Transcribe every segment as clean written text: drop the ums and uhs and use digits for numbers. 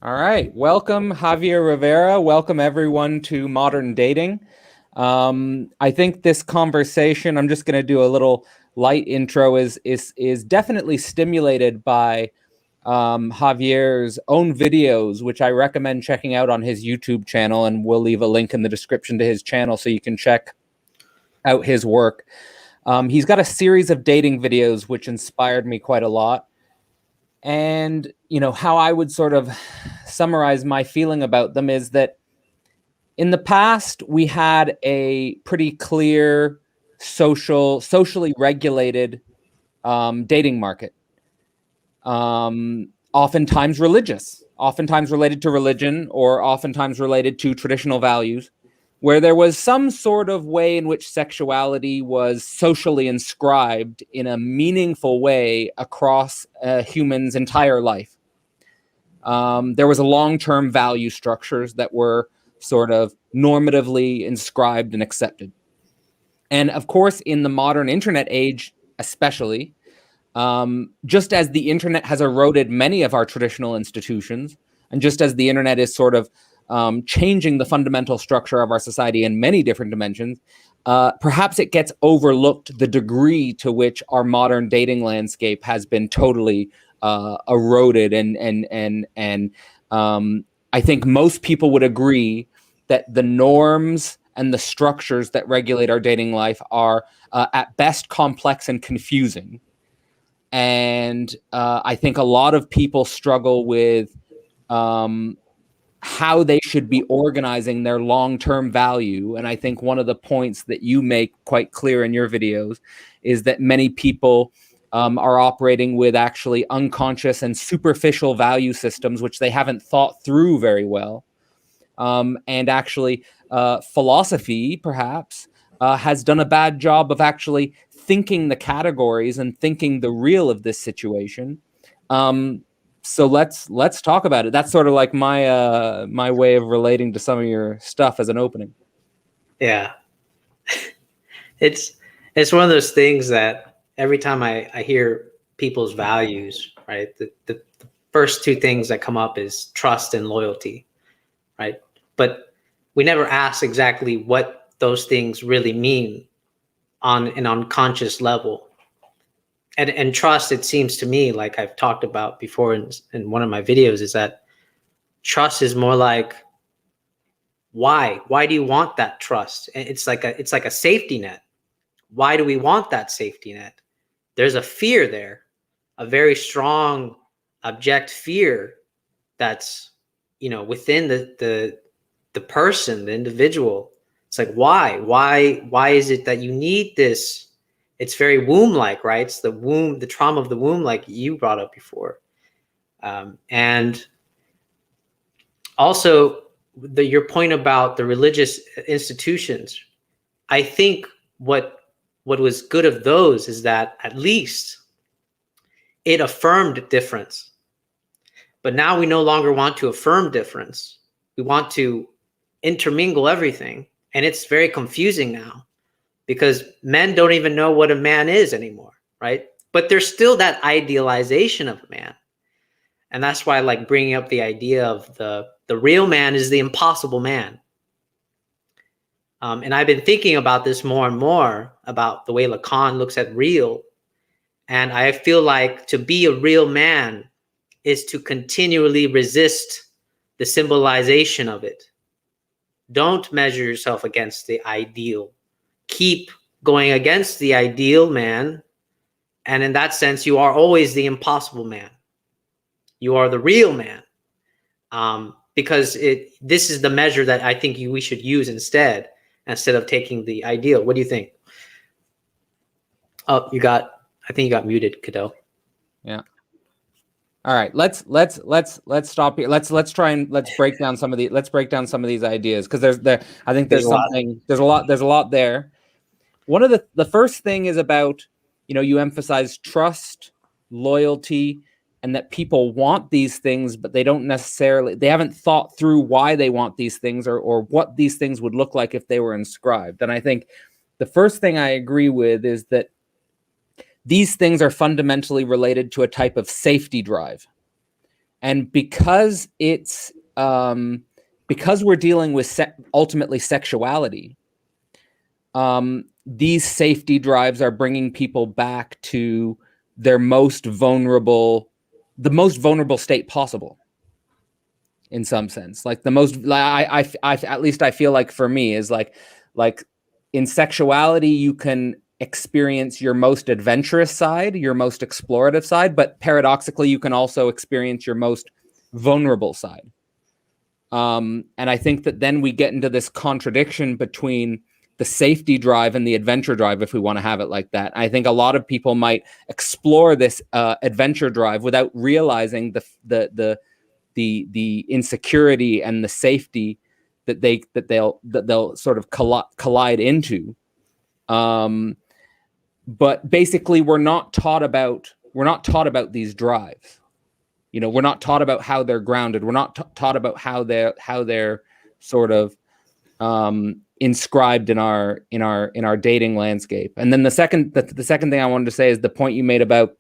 All right. Welcome, Javier Rivera. Welcome, everyone, to Modern Dating. I think this conversation, I'm just going to do a little light intro, is definitely stimulated by Javier's own videos, which I recommend checking out on his YouTube channel. And we'll leave a link in the description to his channel so you can check out his work. He's got a series of dating videos which inspired me quite a lot. And, how I would sort of summarize my feeling about them is that in the past, we had a pretty clear socially regulated dating market, oftentimes religious, oftentimes related to religion, or oftentimes related to traditional values, where there was some sort of way in which sexuality was socially inscribed in a meaningful way across a human's entire life. There was a long-term value structures that were sort of normatively inscribed and accepted. And of course, in the modern internet age, especially, just as the internet has eroded many of our traditional institutions, and just as the internet is sort of changing the fundamental structure of our society in many different dimensions, perhaps it gets overlooked the degree to which our modern dating landscape has been totally eroded. And I think most people would agree that the norms and the structures that regulate our dating life are at best complex and confusing. And I think a lot of people struggle with how they should be organizing their long-term value. And I think one of the points that you make quite clear in your videos is that many people are operating with actually unconscious and superficial value systems, which they haven't thought through very well. And actually, philosophy, perhaps, has done a bad job of actually thinking the categories and thinking the real of this situation. So let's talk about it. That's sort of like my way of relating to some of your stuff as an opening. Yeah, it's one of those things that every time I hear people's values, right, the first two things that come up is trust and loyalty, right? But we never ask exactly what those things really mean on an unconscious level. And trust, it seems to me, like I've talked about before in one of my videos, is that trust is more like, why do you want that trust? It's like a safety net. Why do we want that safety net? There's a fear there, a very strong object fear that's within the person, the individual. It's like, why is it that you need this? It's very womb-like, right? It's the womb, the trauma of the womb, like you brought up before. And also your point about the religious institutions, I think what was good of those is that at least it affirmed difference. But now we no longer want to affirm difference. We want to intermingle everything. And it's very confusing now because men don't even know what a man is anymore, right? But there's still that idealization of a man. And that's why I like bringing up the idea of the real man is the impossible man. And I've been thinking about this more and more, about the way Lacan looks at real. And I feel like to be a real man is to continually resist the symbolization of it. Don't measure yourself against the ideal. Keep going against the ideal man. And in that sense, you are always the impossible man. You are the real man. Because this is the measure that I think we should use instead of taking the ideal. What do you think? Oh, I think you got muted, Cadell. Yeah. All right, let's stop here. Let's break down some of these ideas, because I think there's a lot there. One of the first thing is about, you emphasize trust, loyalty, and that people want these things, but they haven't thought through why they want these things, or what these things would look like if they were inscribed. And I think the first thing I agree with is that these things are fundamentally related to a type of safety drive. And because it's because we're dealing with ultimately sexuality, these safety drives are bringing people back to their most vulnerable, the most vulnerable state possible. In some sense, like the most, I at least I feel like for me is like in sexuality, you can experience your most adventurous side, your most explorative side, but paradoxically, you can also experience your most vulnerable side. And I think that then we get into this contradiction between the safety drive and the adventure drive, if we want to have it like that. I think a lot of people might explore this adventure drive without realizing the insecurity and the safety that they'll sort of collide into. But basically, we're not taught about these drives. You know, we're not taught about how they're grounded. We're not taught about how they're sort of inscribed in our dating landscape. And then the second thing I wanted to say is the point you made about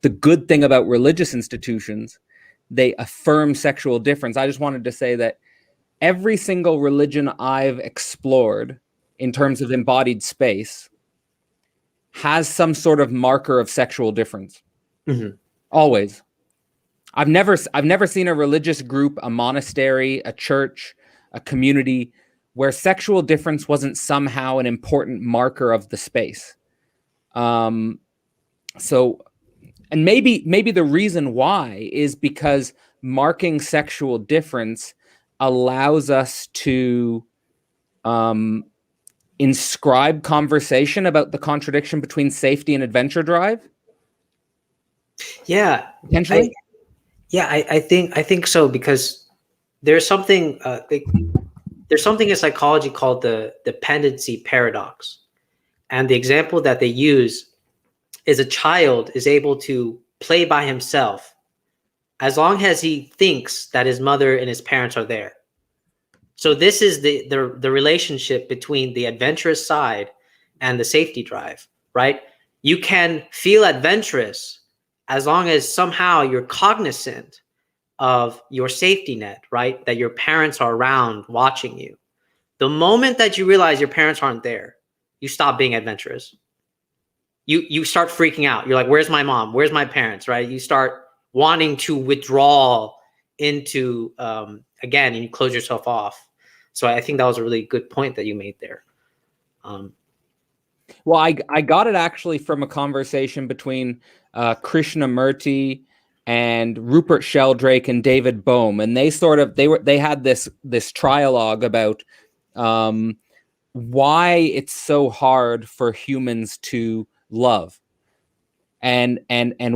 the good thing about religious institutions. They affirm sexual difference. I just wanted to say that every single religion I've explored in terms of embodied space has some sort of marker of sexual difference. Mm-hmm. Always. I've never seen a religious group, a monastery, a church, a community where sexual difference wasn't somehow an important marker of the space. And maybe the reason why is because marking sexual difference allows us to inscribe conversation about the contradiction between safety and adventure drive. Yeah, potentially. I think so, because there's something in psychology called the dependency paradox, and the example that they use is a child is able to play by himself as long as he thinks that his mother and his parents are there. So this is the relationship between the adventurous side and the safety drive, right? You can feel adventurous as long as somehow you're cognizant of your safety net, right? That your parents are around watching you. The moment that you realize your parents aren't there, you stop being adventurous. You start freaking out. You're like, where's my mom? Where's my parents, right? You start wanting to withdraw into, again, and you close yourself off. So I think that was a really good point that you made there. Well, I got it actually from a conversation between Krishnamurti and Rupert Sheldrake and David Bohm, and they had this trialogue about why it's so hard for humans to love, and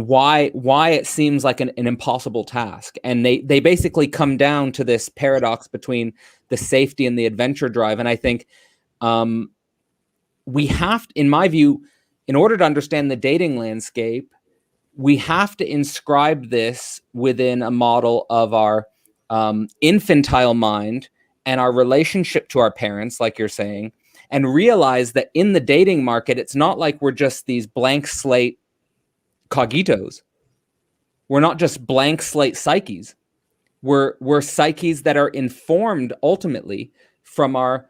why it seems like an impossible task. And they basically come down to this paradox between the safety and the adventure drive. And I think we have to, in my view, in order to understand the dating landscape, we have to inscribe this within a model of our infantile mind and our relationship to our parents, like you're saying, and realize that in the dating market, it's not like we're just these blank slate cogitos. We're not just blank slate psyches. We're psyches that are informed ultimately from our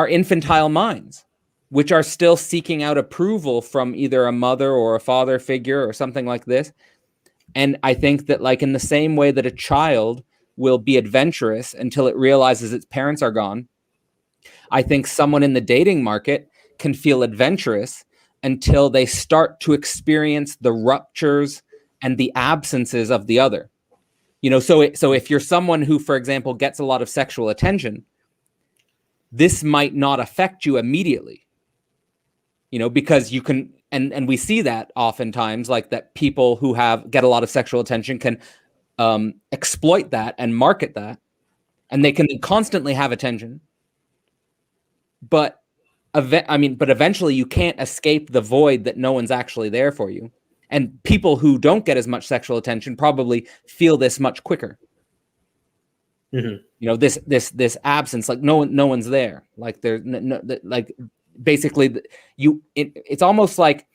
infantile minds, which are still seeking out approval from either a mother or a father figure or something like this. And I think that, like, in the same way that a child will be adventurous until it realizes its parents are gone, I think someone in the dating market can feel adventurous until they start to experience the ruptures and the absences of the other. You know, so if you're someone who, for example, gets a lot of sexual attention, this might not affect you immediately. You know, because you can, and we see that oftentimes, like that people who get a lot of sexual attention can exploit that and market that, and they can constantly have attention. But eventually you can't escape the void that no one's actually there for you. And people who don't get as much sexual attention probably feel this much quicker. Mm-hmm. You know, this absence, like no one's there. Like there's like basically it's almost like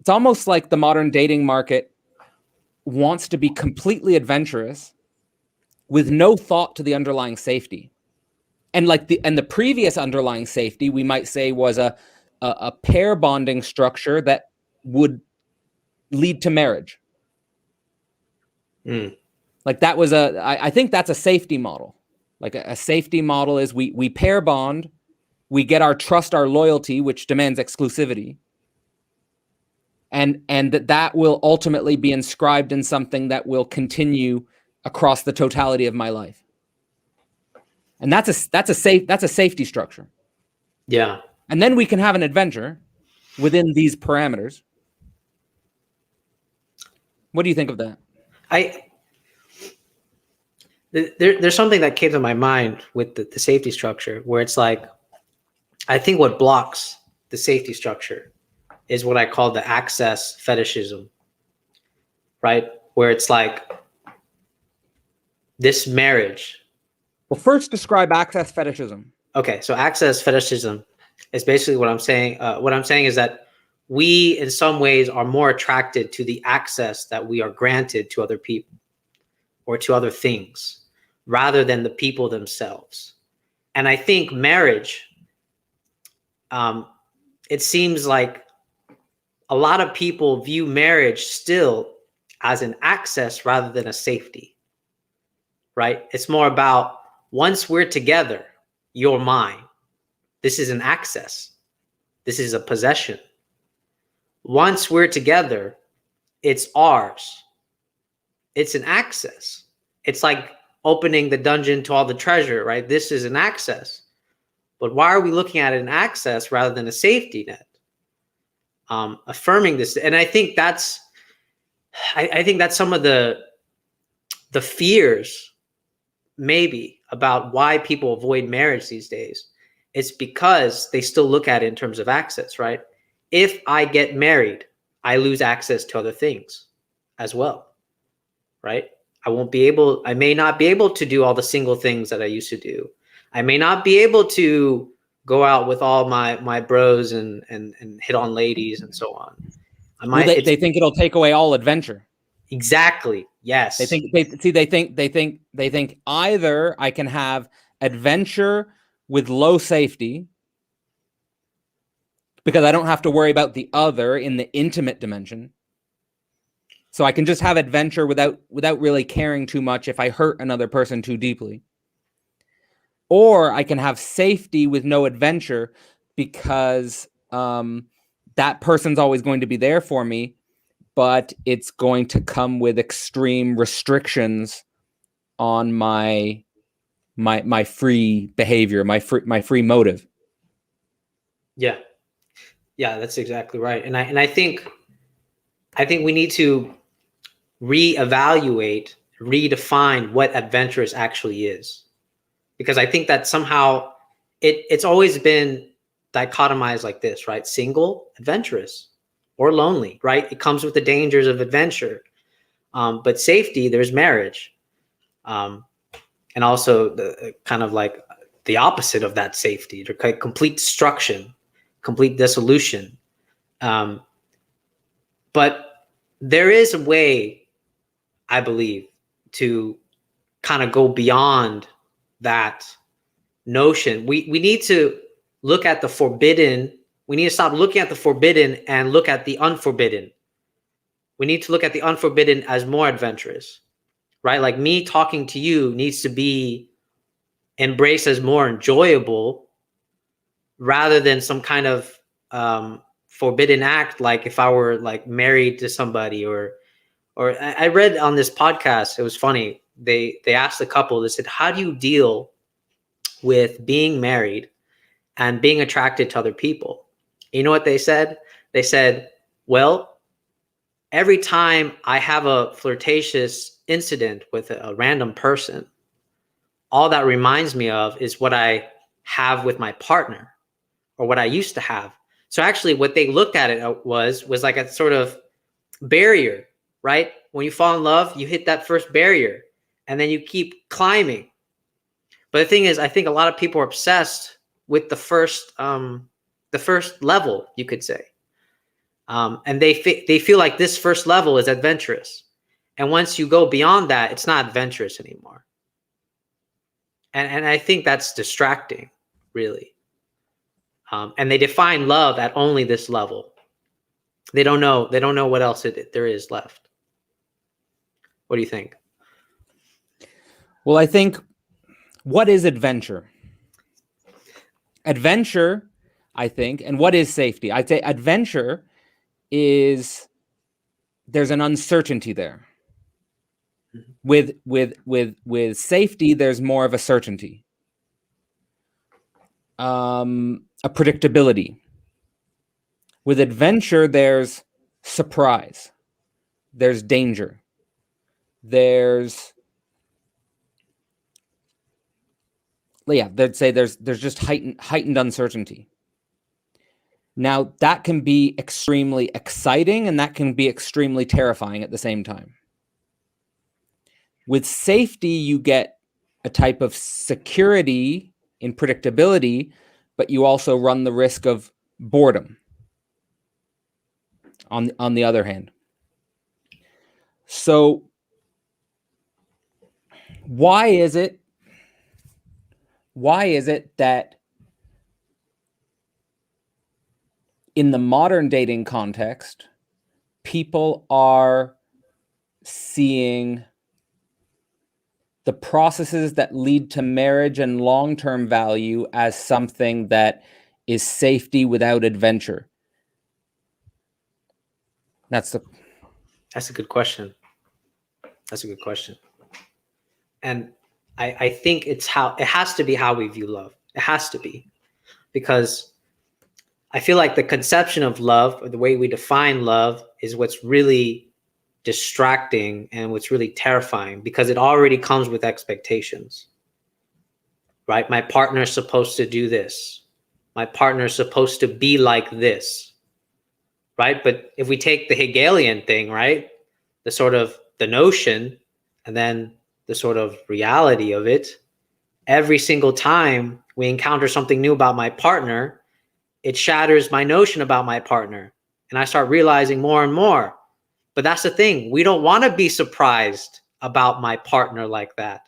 the modern dating market wants to be completely adventurous with no thought to the underlying safety. And the previous underlying safety, we might say, was a pair bonding structure that would lead to marriage. Like that was I think that's a safety model. Like a safety model is we pair bond, we get our trust, our loyalty, which demands exclusivity. And that will ultimately be inscribed in something that will continue across the totality of my life. And that's a safety structure. Yeah. And then we can have an adventure within these parameters. What do you think of that? There's something that came to my mind with the safety structure, where it's like, I think what blocks the safety structure is what I call the access fetishism, right? Where it's like this marriage. Well, first describe access fetishism. Okay, so access fetishism is basically what I'm saying. What I'm saying is that we, in some ways, are more attracted to the access that we are granted to other people or to other things, rather than the people themselves. And I think marriage, it seems like a lot of people view marriage still as an access rather than a safety, right? It's more about, once we're together, you're mine. This is an access. This is a possession. Once we're together, it's ours. It's an access. It's like opening the dungeon to all the treasure, right? This is an access. But why are we looking at an access rather than a safety net? Affirming this. And I think that's some of the fears maybe about why people avoid marriage these days. It's because they still look at it in terms of access, right? If I get married, I lose access to other things as well, right? I may not be able to do all the single things that I used to do. I may not be able to go out with all my bros and hit on ladies and so on. They think it'll take away all adventure. Exactly. Yes. They think either I can have adventure with low safety because I don't have to worry about the other in the intimate dimension. So I can just have adventure without really caring too much if I hurt another person too deeply. Or I can have safety with no adventure because that person's always going to be there for me, but it's going to come with extreme restrictions on my free behavior, my free motive. Yeah, that's exactly right. And I think we need to reevaluate, redefine what adventurous actually is, because I think that somehow it's always been dichotomized like this, right? Single, adventurous, or lonely, right? It comes with the dangers of adventure. But safety, there's marriage. And also the kind of like the opposite of that safety, complete destruction, complete dissolution. But there is a way, I believe, to kind of go beyond that notion. We need to look at the forbidden. We need to stop looking at the forbidden and look at the unforbidden. We need to look at the unforbidden as more adventurous, right? Like me talking to you needs to be embraced as more enjoyable rather than some kind of forbidden act. Like if I were like married to somebody, or I read on this podcast, it was funny. They asked the couple, they said, how do you deal with being married and being attracted to other people? You know what they said? They said, well, every time I have a flirtatious incident with a random person, all that reminds me of is what I have with my partner, or what I used to have. So actually what they looked at it was like a sort of barrier, right? When you fall in love, you hit that first barrier and then you keep climbing. But the thing is, I think a lot of people are obsessed with the first level, you could say. And they feel like this first level is adventurous. And once you go beyond that, it's not adventurous anymore. And I think that's distracting, really. And they define love at only this level. They don't know what else there is left. What do you think? Well, I think, what is adventure? Adventure, I think, and what is safety? I'd say adventure is, there's an uncertainty there. With safety, there's more of a certainty, a predictability. With adventure, there's surprise, there's danger, there's they'd say there's just heightened uncertainty. Now, that can be extremely exciting and that can be extremely terrifying at the same time. With safety, you get a type of security in predictability, but you also run the risk of boredom on the other hand. So why is it that in the modern dating context, people are seeing the processes that lead to marriage and long-term value as something that is safety without adventure? That's a good question. That's a good question. And I think it has to be how we view love. It has to be, because I feel like the conception of love, or the way we define love, is what's really distracting and what's really terrifying, because it already comes with expectations, right? My partner is supposed to do this. My partner is supposed to be like this, right? But if we take the Hegelian thing, right, the notion, and then the sort of reality of it, every single time we encounter something new about my partner, it shatters my notion about my partner. And I start realizing more and more. But that's the thing. We don't want to be surprised about my partner like that.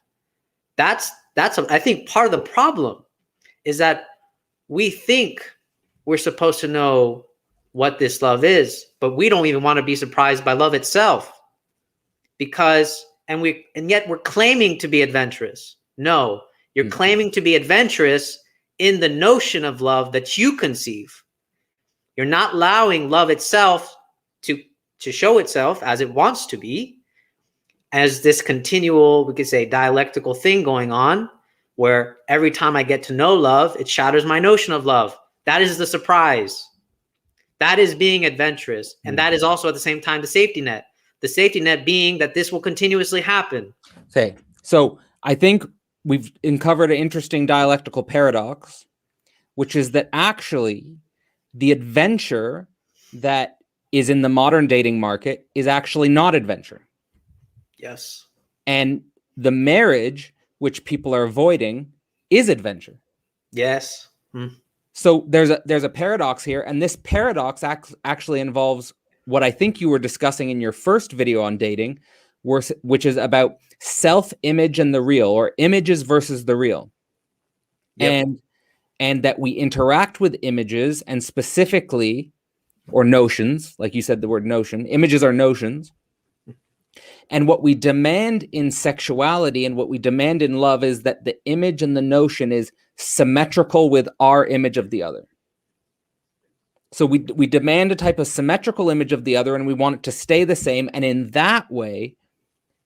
I think part of the problem is that we think we're supposed to know what this love is, but we don't even want to be surprised by love itself. And yet we're claiming to be adventurous. No, you're claiming to be adventurous in the notion of love that you conceive. You're not allowing love itself to show itself as it wants to be, as this continual, we could say, dialectical thing going on, where every time I get to know love, it shatters my notion of love. That is the surprise. That is being adventurous. And that is also at the same time the safety net. The safety net being that this will continuously happen. Okay. So I think we've uncovered an interesting dialectical paradox, which is that actually the adventure that is in the modern dating market is actually not adventure. Yes. And the marriage, which people are avoiding, is adventure. Yes. So there's a paradox here, and this paradox actually involves what I think you were discussing in your first video on dating, which is about self-image and the real, or images versus the real. Yep. And that we interact with images, and specifically, or notions, like you said, the word notion. Images are notions. And what we demand in sexuality and what we demand in love is that the image and the notion is symmetrical with our image of the other. So we demand a type of symmetrical image of the other, and we want it to stay the same. And in that way,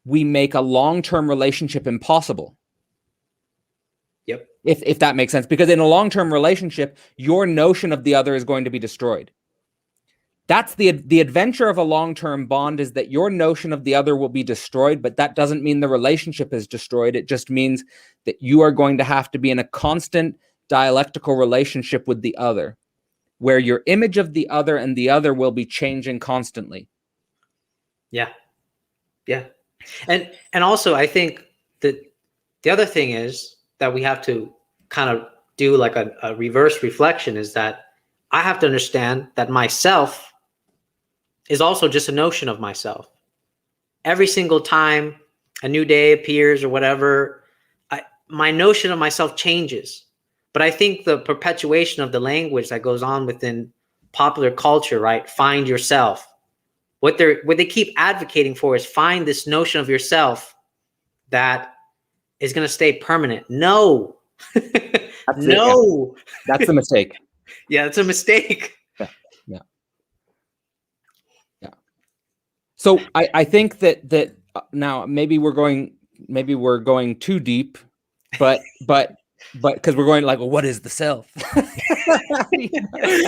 we make a long-term relationship impossible. Yep. If that makes sense. Because in a long-term relationship, your notion of the other is going to be destroyed. That's the adventure of a long-term bond, is that your notion of the other will be destroyed, but that doesn't mean the relationship is destroyed. It just means that you are going to have to be in a constant dialectical relationship with the other, where your image of the other and the other will be changing constantly. Yeah. Yeah. And also, I think that the other thing is that we have to kind of do like a reverse reflection, is that I have to understand that myself is also just a notion of myself. every single time a new day appears or whatever, my notion of myself changes. But I think the perpetuation of the language that goes on within popular culture, right? Find yourself. What they keep advocating for is find this notion of yourself that is going to stay permanent. No. No. That's the mistake. Yeah, it's a mistake. Yeah. So I think that now maybe we're going too deep, but because we're going like, well, what is the self?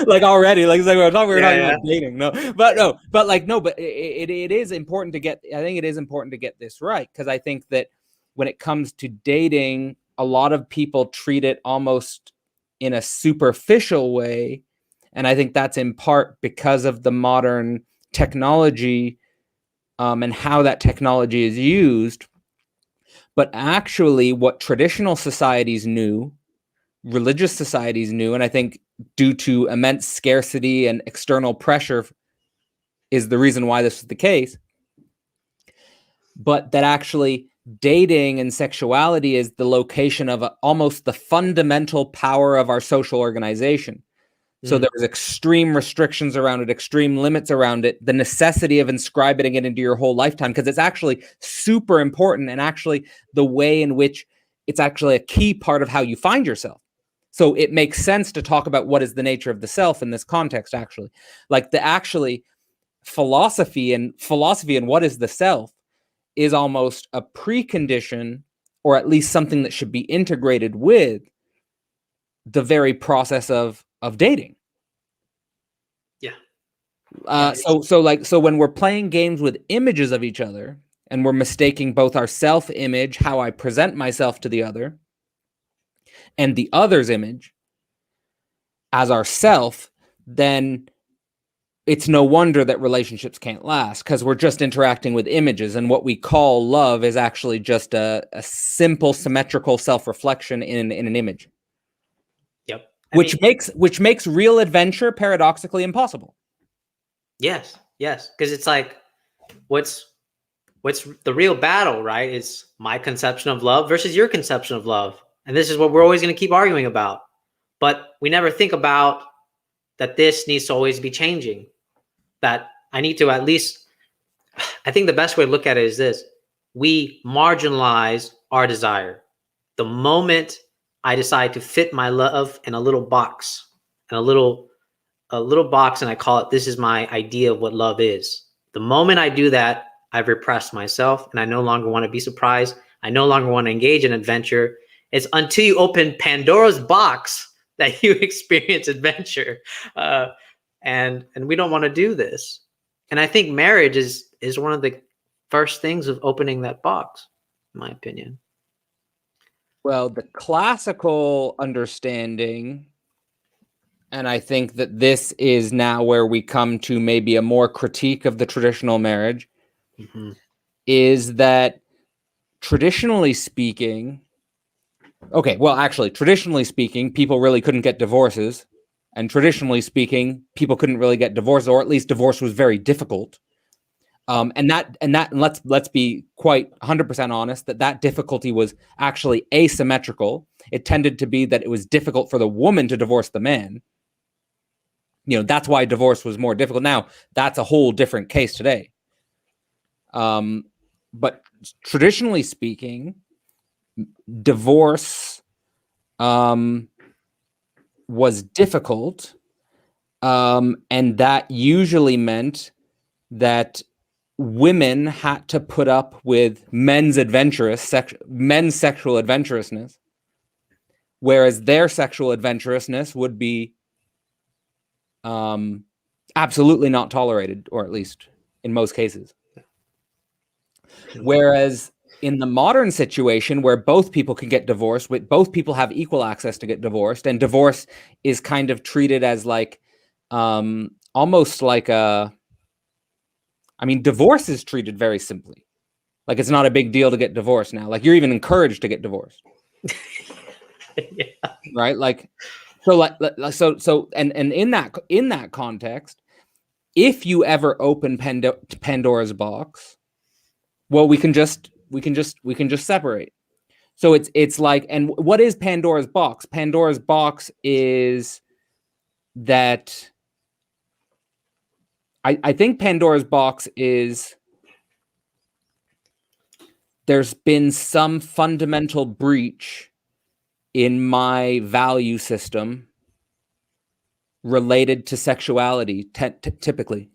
Like already, like we're talking about dating. But it is important to get. I think it is important to get this right, because I think that when it comes to dating, a lot of people treat it almost in a superficial way, and I think that's in part because of the modern technology and how that technology is used. But actually, what traditional societies knew, religious societies knew, and I think due to immense scarcity and external pressure is the reason why this is the case, but that actually dating and sexuality is the location of almost the fundamental power of our social organization. So there was extreme restrictions around it, extreme limits around it, the necessity of inscribing it into your whole lifetime, because it's actually super important, and actually the way in which it's actually a key part of how you find yourself. So it makes sense to talk about what is the nature of the self in this context, actually. Like philosophy and what is the self is almost a precondition, or at least something that should be integrated with the very process of dating. So when we're playing games with images of each other, and we're mistaking both our self-image, how I present myself to the other, and the other's image as our self, then it's no wonder that relationships can't last, because we're just interacting with images, and what we call love is actually just a simple symmetrical self-reflection in an image. Yep. Which makes real adventure paradoxically impossible. Yes, because it's like, what's the real battle, right? Is my conception of love versus your conception of love, and this is what we're always going to keep arguing about. But we never think about that this needs to always be changing. That I need to at least. I think the best way to look at it is this: we marginalize our desire. The moment I decide to fit my love in a little box, and a little box, and I call it, this is my idea of what love is. The moment I do that, I've repressed myself, and I no longer want to be surprised. I no longer want to engage in adventure. It's until you open Pandora's box that you experience adventure. And we don't want to do this. And I think marriage is one of the first things of opening that box, in my opinion. Well, the classical understanding, and I think that this is now where we come to maybe a more critique of the traditional marriage, is that traditionally speaking, people really couldn't get divorces, and traditionally speaking, people couldn't really get divorced, or at least divorce was very difficult. And let's be quite 100% honest, that difficulty was actually asymmetrical. It tended to be that it was difficult for the woman to divorce the man. That's why divorce was more difficult. Now, that's a whole different case today. But traditionally speaking, divorce was difficult, and that usually meant that women had to put up with men's sexual adventurousness, whereas their sexual adventurousness would be absolutely not tolerated, or at least in most cases. Whereas in the modern situation, where both people can get divorced, both people have equal access to get divorced, and divorce is kind of treated as like almost like divorce is treated very simply. Like, it's not a big deal to get divorced now. Like, you're even encouraged to get divorced. Yeah. Right? Like, so in that context, if you ever open Pandora's box, Well, we can just separate. So it's like, and what is Pandora's box? Pandora's box is that I think Pandora's box is there's been some fundamental breach in my value system related to sexuality, typically.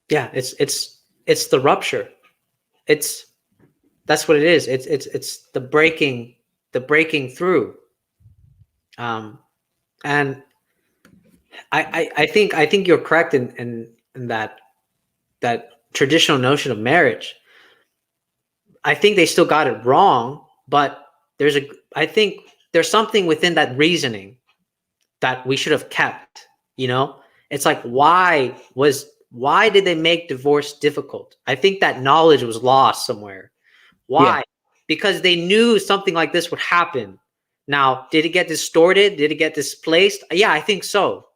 Yeah, it's the rupture. That's what it is. It's the breaking through. And I think you're correct in that traditional notion of marriage. I think they still got it wrong, but I think there's something within that reasoning that we should have kept. It's like, why did they make divorce difficult? I think that knowledge was lost somewhere. Why? Yeah. Because they knew something like this would happen. Now, did it get distorted? Did it get displaced? Yeah, I think so.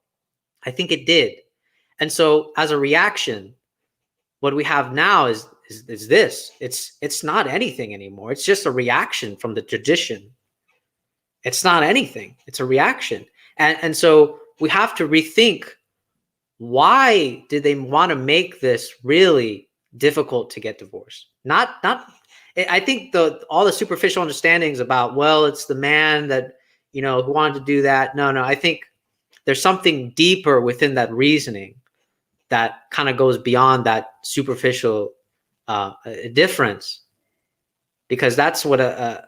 I think it did. And so as a reaction, what we have now is this. It's not anything anymore. It's just a reaction from the tradition. It's not anything. It's a reaction. And so we have to rethink, why did they want to make this really difficult to get divorced? Not I think all the superficial understandings about, well, it's the man that, who wanted to do that. No, I think there's something deeper within that reasoning that kind of goes beyond that superficial difference, because that's what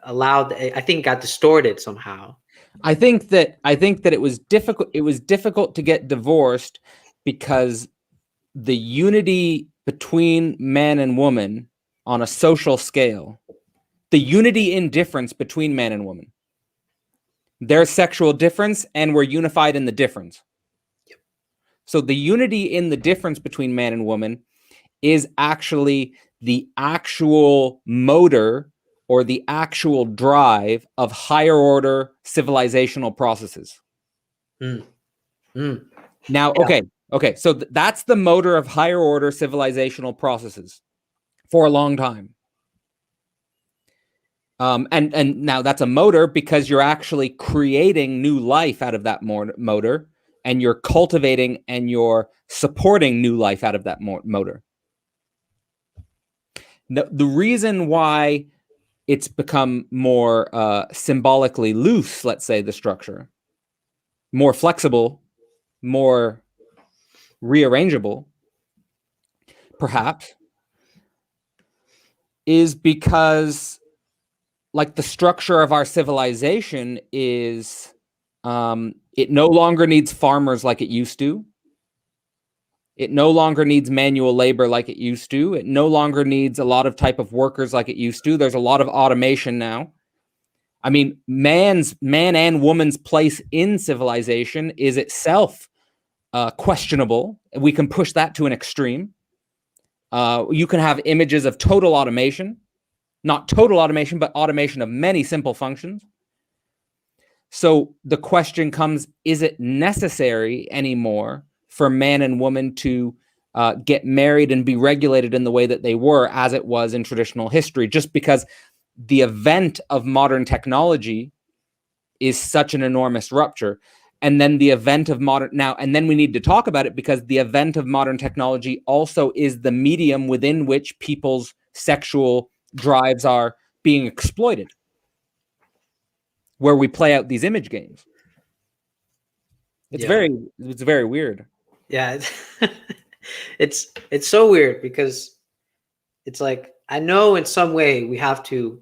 allowed, I think, got distorted somehow. I think that it was difficult. It was difficult to get divorced because the unity between man and woman on a social scale, the unity in difference between man and woman, there's sexual difference and we're unified in the difference. Yep. So the unity in the difference between man and woman is actually the actual motor or the actual drive of higher order civilizational processes. Now, yeah. Okay. So that's the motor of higher order civilizational processes for a long time. And now that's a motor because you're actually creating new life out of that motor, and you're cultivating and you're supporting new life out of that motor. The reason why it's become more symbolically loose, let's say, the structure, more flexible, more rearrangeable, perhaps, is because, like, the structure of our civilization is, it no longer needs farmers like it used to. It no longer needs manual labor like it used to. It no longer needs a lot of type of workers like it used to. There's a lot of automation now. I mean, man and woman's place in civilization is itself questionable. We can push that to an extreme. You can have images of total automation, not total automation, but automation of many simple functions. So the question comes, is it necessary anymore for man and woman to get married and be regulated in the way that they were, as it was in traditional history, just because the event of modern technology is such an enormous rupture? And then the event of and then we need to talk about it, because the event of modern technology also is the medium within which people's sexual drives are being exploited, where we play out these image games. It's very weird. Yeah. It's so weird, because it's like, I know in some way we have to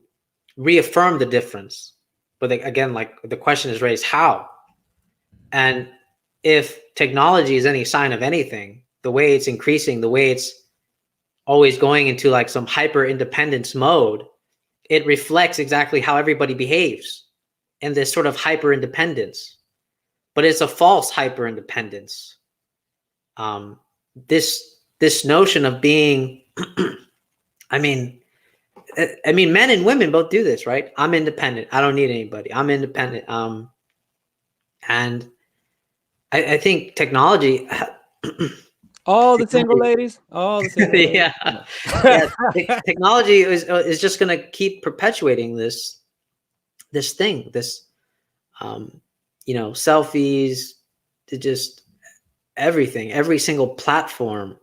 reaffirm the difference, but again, like, the question is raised, how? And if technology is any sign of anything, the way it's increasing, the way it's always going into like some hyper independence mode, it reflects exactly how everybody behaves in this sort of hyper independence. But it's a false hyper independence. This notion of being, I mean, men and women both do this, right? I'm independent. I don't need anybody. I'm independent. And I think technology All the single ladies, all the single ladies. Yeah, yeah. Technology is just going to keep perpetuating this thing, this selfies, to just everything, every single platform,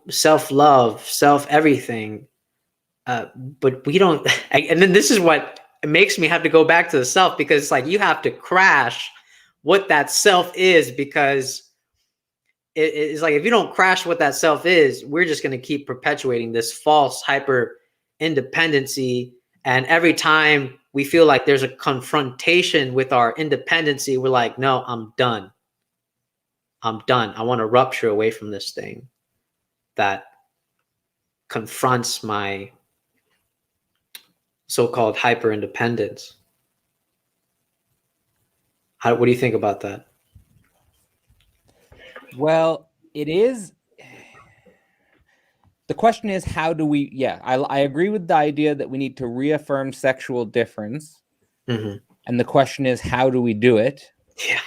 self-love, self-everything. But we don't, and then this is what makes me have to go back to the self, because it's like you have to crash what that self is, because it's like if you don't crash what that self is, we're just going to keep perpetuating this false hyper independency. And every time we feel like there's a confrontation with our independency, we're like, no, I'm done. I'm done. I want to rupture away from this thing that confronts my so-called hyper independence. What do you think about that? Well, it is. The question is, how do we? Yeah, I agree with the idea that we need to reaffirm sexual difference. Mm-hmm. And the question is, how do we do it? Yeah.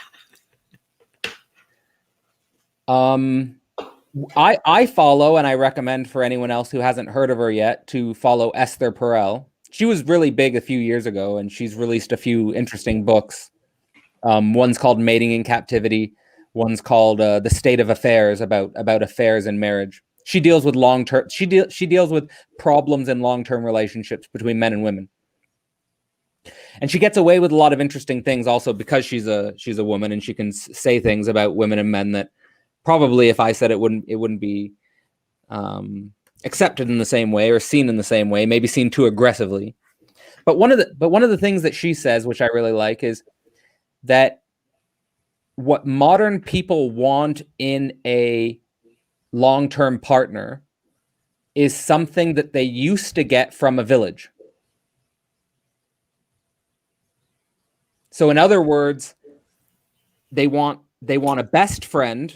I follow, and I recommend for anyone else who hasn't heard of her yet to follow Esther Perel. She was really big a few years ago, and she's released a few interesting books. One's called Mating in Captivity. One's called The State of Affairs, about affairs and marriage. She deals with long-term. She deals with problems in long-term relationships between men and women, and she gets away with a lot of interesting things also because she's a woman, and she can say things about women and men that probably if I said it wouldn't be accepted in the same way or seen in the same way, maybe seen too aggressively. But one of the things that she says, which I really like, is that what modern people want in a long-term partner is something that they used to get from a village. So in other words, they want a best friend,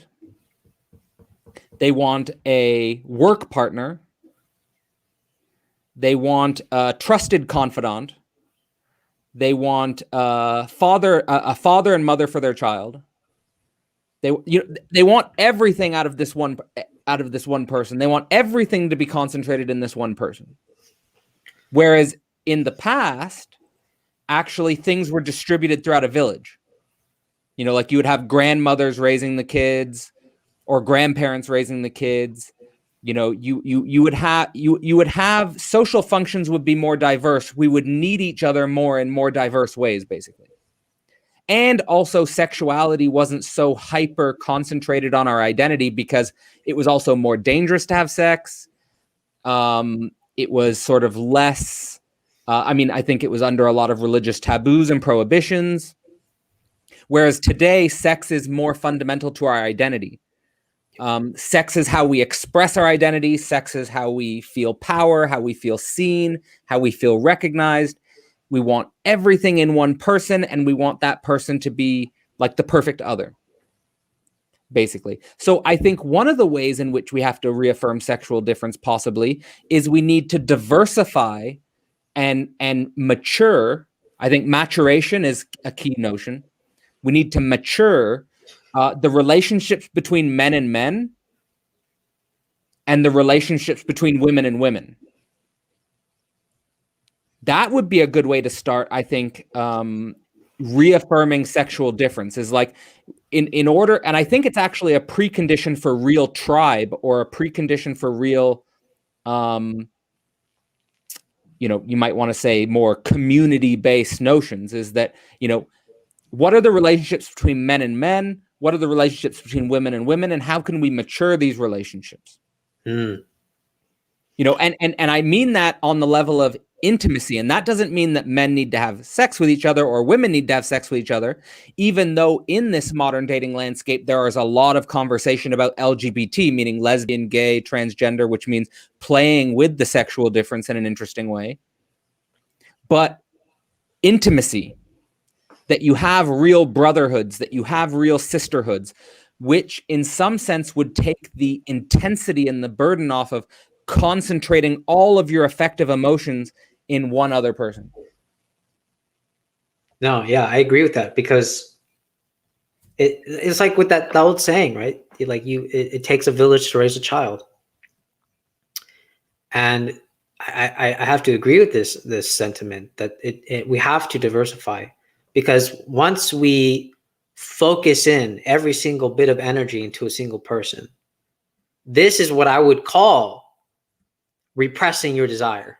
they want a work partner, they want a trusted confidant, they want a father and mother for their child. They want everything out of this one person. They want everything to be concentrated in this one person. Whereas in the past, actually things were distributed throughout a village. Like you would have grandmothers raising the kids or grandparents raising the kids. You would have social functions would be more diverse. We would need each other more in more diverse ways, basically. And also sexuality wasn't so hyper concentrated on our identity because it was also more dangerous to have sex. It was sort of less, I think it was under a lot of religious taboos and prohibitions. Whereas today, sex is more fundamental to our identity. Sex is how we express our identity. Sex is how we feel power, how we feel seen, how we feel recognized. We want everything in one person, and we want that person to be like the perfect other, basically. So I think one of the ways in which we have to reaffirm sexual difference possibly is we need to diversify and mature. I think maturation is a key notion. We need to mature the relationships between men and men and the relationships between women and women. That would be a good way to start, I think, reaffirming sexual difference is like in order, and I think it's actually a precondition for real tribe or a precondition for real, you might want to say more community-based notions is that, what are the relationships between men and men? What are the relationships between women and women? And how can we mature these relationships? And I mean that on the level of intimacy. And that doesn't mean that men need to have sex with each other or women need to have sex with each other, even though in this modern dating landscape, there is a lot of conversation about LGBT, meaning lesbian, gay, transgender, which means playing with the sexual difference in an interesting way. But intimacy, that you have real brotherhoods, that you have real sisterhoods, which in some sense would take the intensity and the burden off of concentrating all of your affective emotions in one other person. No, yeah, I agree with that, because It's like with that old saying, right? It takes a village to raise a child. And I have to agree with this sentiment that we have to diversify, because once we focus in every single bit of energy into a single person, this is what I would call repressing your desire.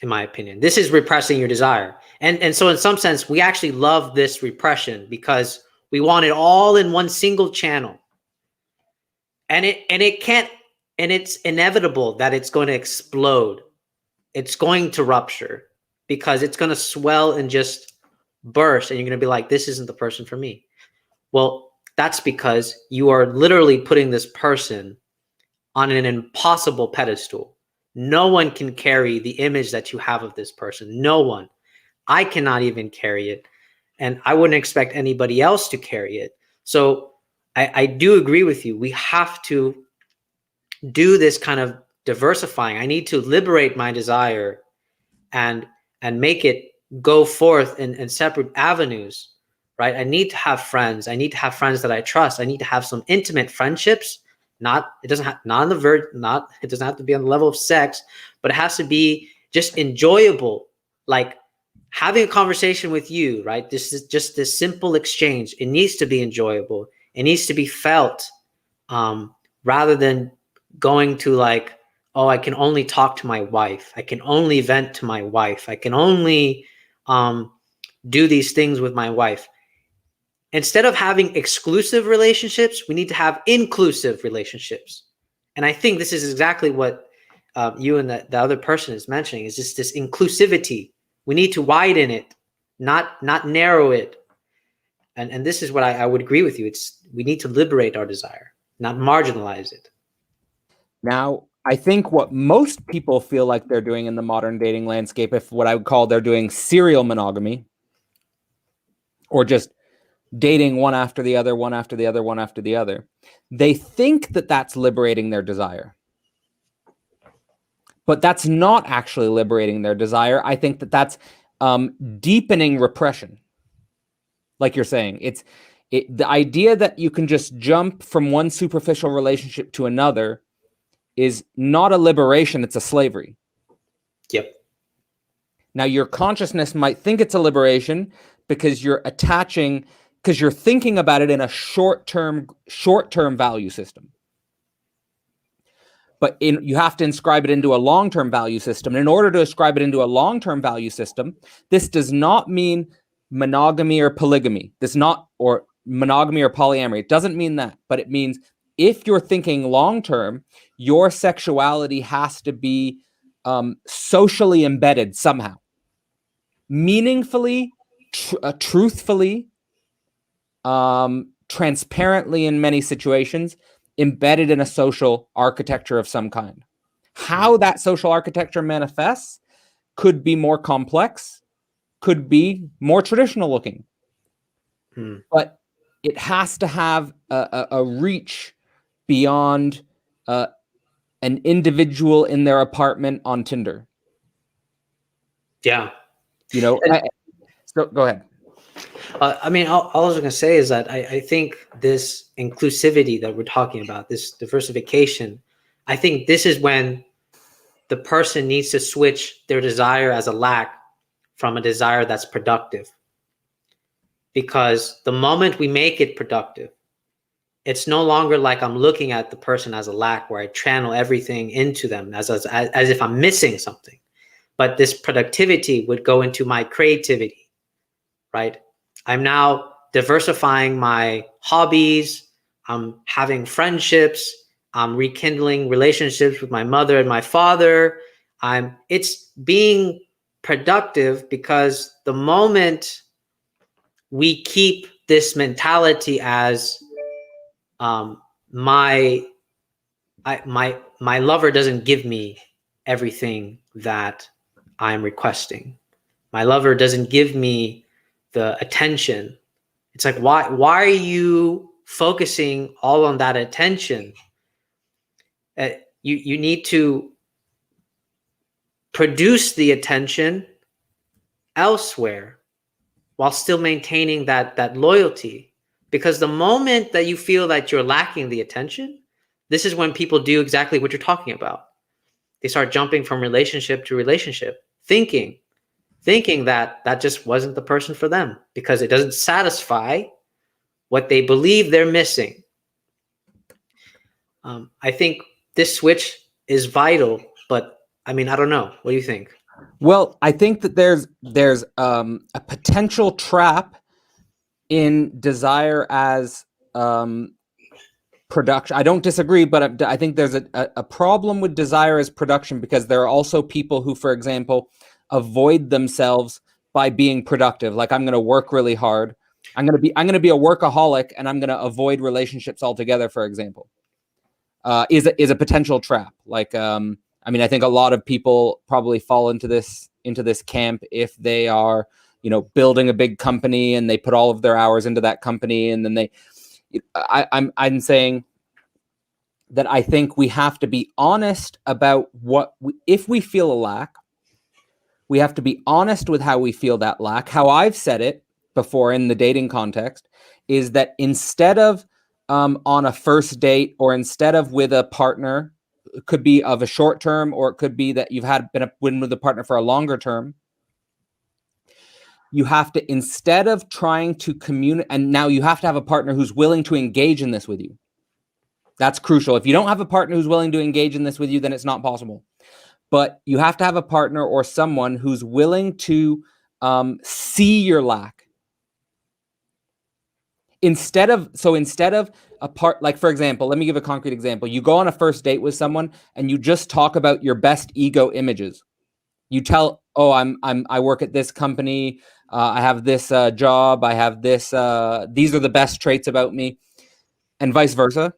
In my opinion, this is repressing your desire. And so in some sense, we actually love this repression because we want it all in one single channel. And it can't, and it's inevitable that it's going to explode. It's going to rupture because it's going to swell and just burst, and you're going to be like, this isn't the person for me. Well, that's because you are literally putting this person on an impossible pedestal. No one can carry the image that you have of this person. No one. I cannot even carry it. And I wouldn't expect anybody else to carry it. So I do agree with you. We have to do this kind of diversifying. I need to liberate my desire and make it go forth in separate avenues, right? I need to have friends. I need to have friends that I trust. I need to have some intimate friendships. It doesn't have to be on the level of sex, but it has to be just enjoyable. Like having a conversation with you, right? This is just this simple exchange. It needs to be enjoyable. It needs to be felt, rather than going to like, oh, I can only talk to my wife. I can only vent to my wife. I can only do these things with my wife. Instead of having exclusive relationships, we need to have inclusive relationships. And I think this is exactly what you and the other person is mentioning, is just this inclusivity. We need to widen it, not narrow it. And this is what I would agree with you. We need to liberate our desire, not marginalize it. Now, I think what most people feel like they're doing in the modern dating landscape, if what I would call they're doing serial monogamy, or just dating one after the other, one after the other, one after the other, they think that that's liberating their desire. But that's not actually liberating their desire. I think that that's deepening repression. Like you're saying, the idea that you can just jump from one superficial relationship to another is not a liberation, it's a slavery. Yep. Now, your consciousness might think it's a liberation because you're thinking about it in a short-term value system. But you have to inscribe it into a long-term value system. And in order to ascribe it into a long-term value system, this does not mean monogamy or polygamy. Or monogamy or polyamory. It doesn't mean that. But it means if you're thinking long-term, your sexuality has to be socially embedded somehow. Meaningfully, truthfully, transparently in many situations, embedded in a social architecture of some kind. How that social architecture manifests could be more complex, could be more traditional looking, but it has to have a reach beyond an individual in their apartment on Tinder. Yeah. So go ahead. I mean, all I was going to say is that I think this inclusivity that we're talking about, this diversification, I think this is when the person needs to switch their desire as a lack from a desire that's productive. Because the moment we make it productive, it's no longer like I'm looking at the person as a lack where I channel everything into them as if I'm missing something. But this productivity would go into my creativity, right? I'm now diversifying my hobbies. I'm having friendships. I'm rekindling relationships with my mother and my father. It's being productive, because the moment we keep this mentality as my lover doesn't give me everything that I'm requesting. My lover doesn't give me the attention. It's like, why are you focusing all on that attention? You need to produce the attention elsewhere while still maintaining that loyalty. Because the moment that you feel that you're lacking the attention, this is when people do exactly what you're talking about. They start jumping from relationship to relationship, thinking that that just wasn't the person for them because it doesn't satisfy what they believe they're missing. I think this switch is vital, but I mean, I don't know. What do you think? Well, I think that there's a potential trap in desire as production. I don't disagree, but I think there's a problem with desire as production, because there are also people who, for example, avoid themselves by being productive. Like, I'm going to work really hard. I'm going to be a workaholic, and I'm going to avoid relationships altogether, for example. Is a potential trap. Like, I mean, I think a lot of people probably fall into this camp if they are, building a big company and they put all of their hours into that company, and then I'm saying that I think we have to be honest about if we feel a lack, we have to be honest with how we feel that lack. How I've said it before in the dating context is that instead of on a first date, or instead of with a partner, it could be of a short term, or it could be that you've been with a partner for a longer term. You have to, instead of trying to communicate, and now you have to have a partner who's willing to engage in this with you. That's crucial. If you don't have a partner who's willing to engage in this with you, then it's not possible. But you have to have a partner or someone who's willing to see your lack. Instead of a part, like, for example, let me give a concrete example. You go on a first date with someone and you just talk about your best ego images. You tell, oh, I work at this company. I have this job. I have this. These are the best traits about me, and vice versa.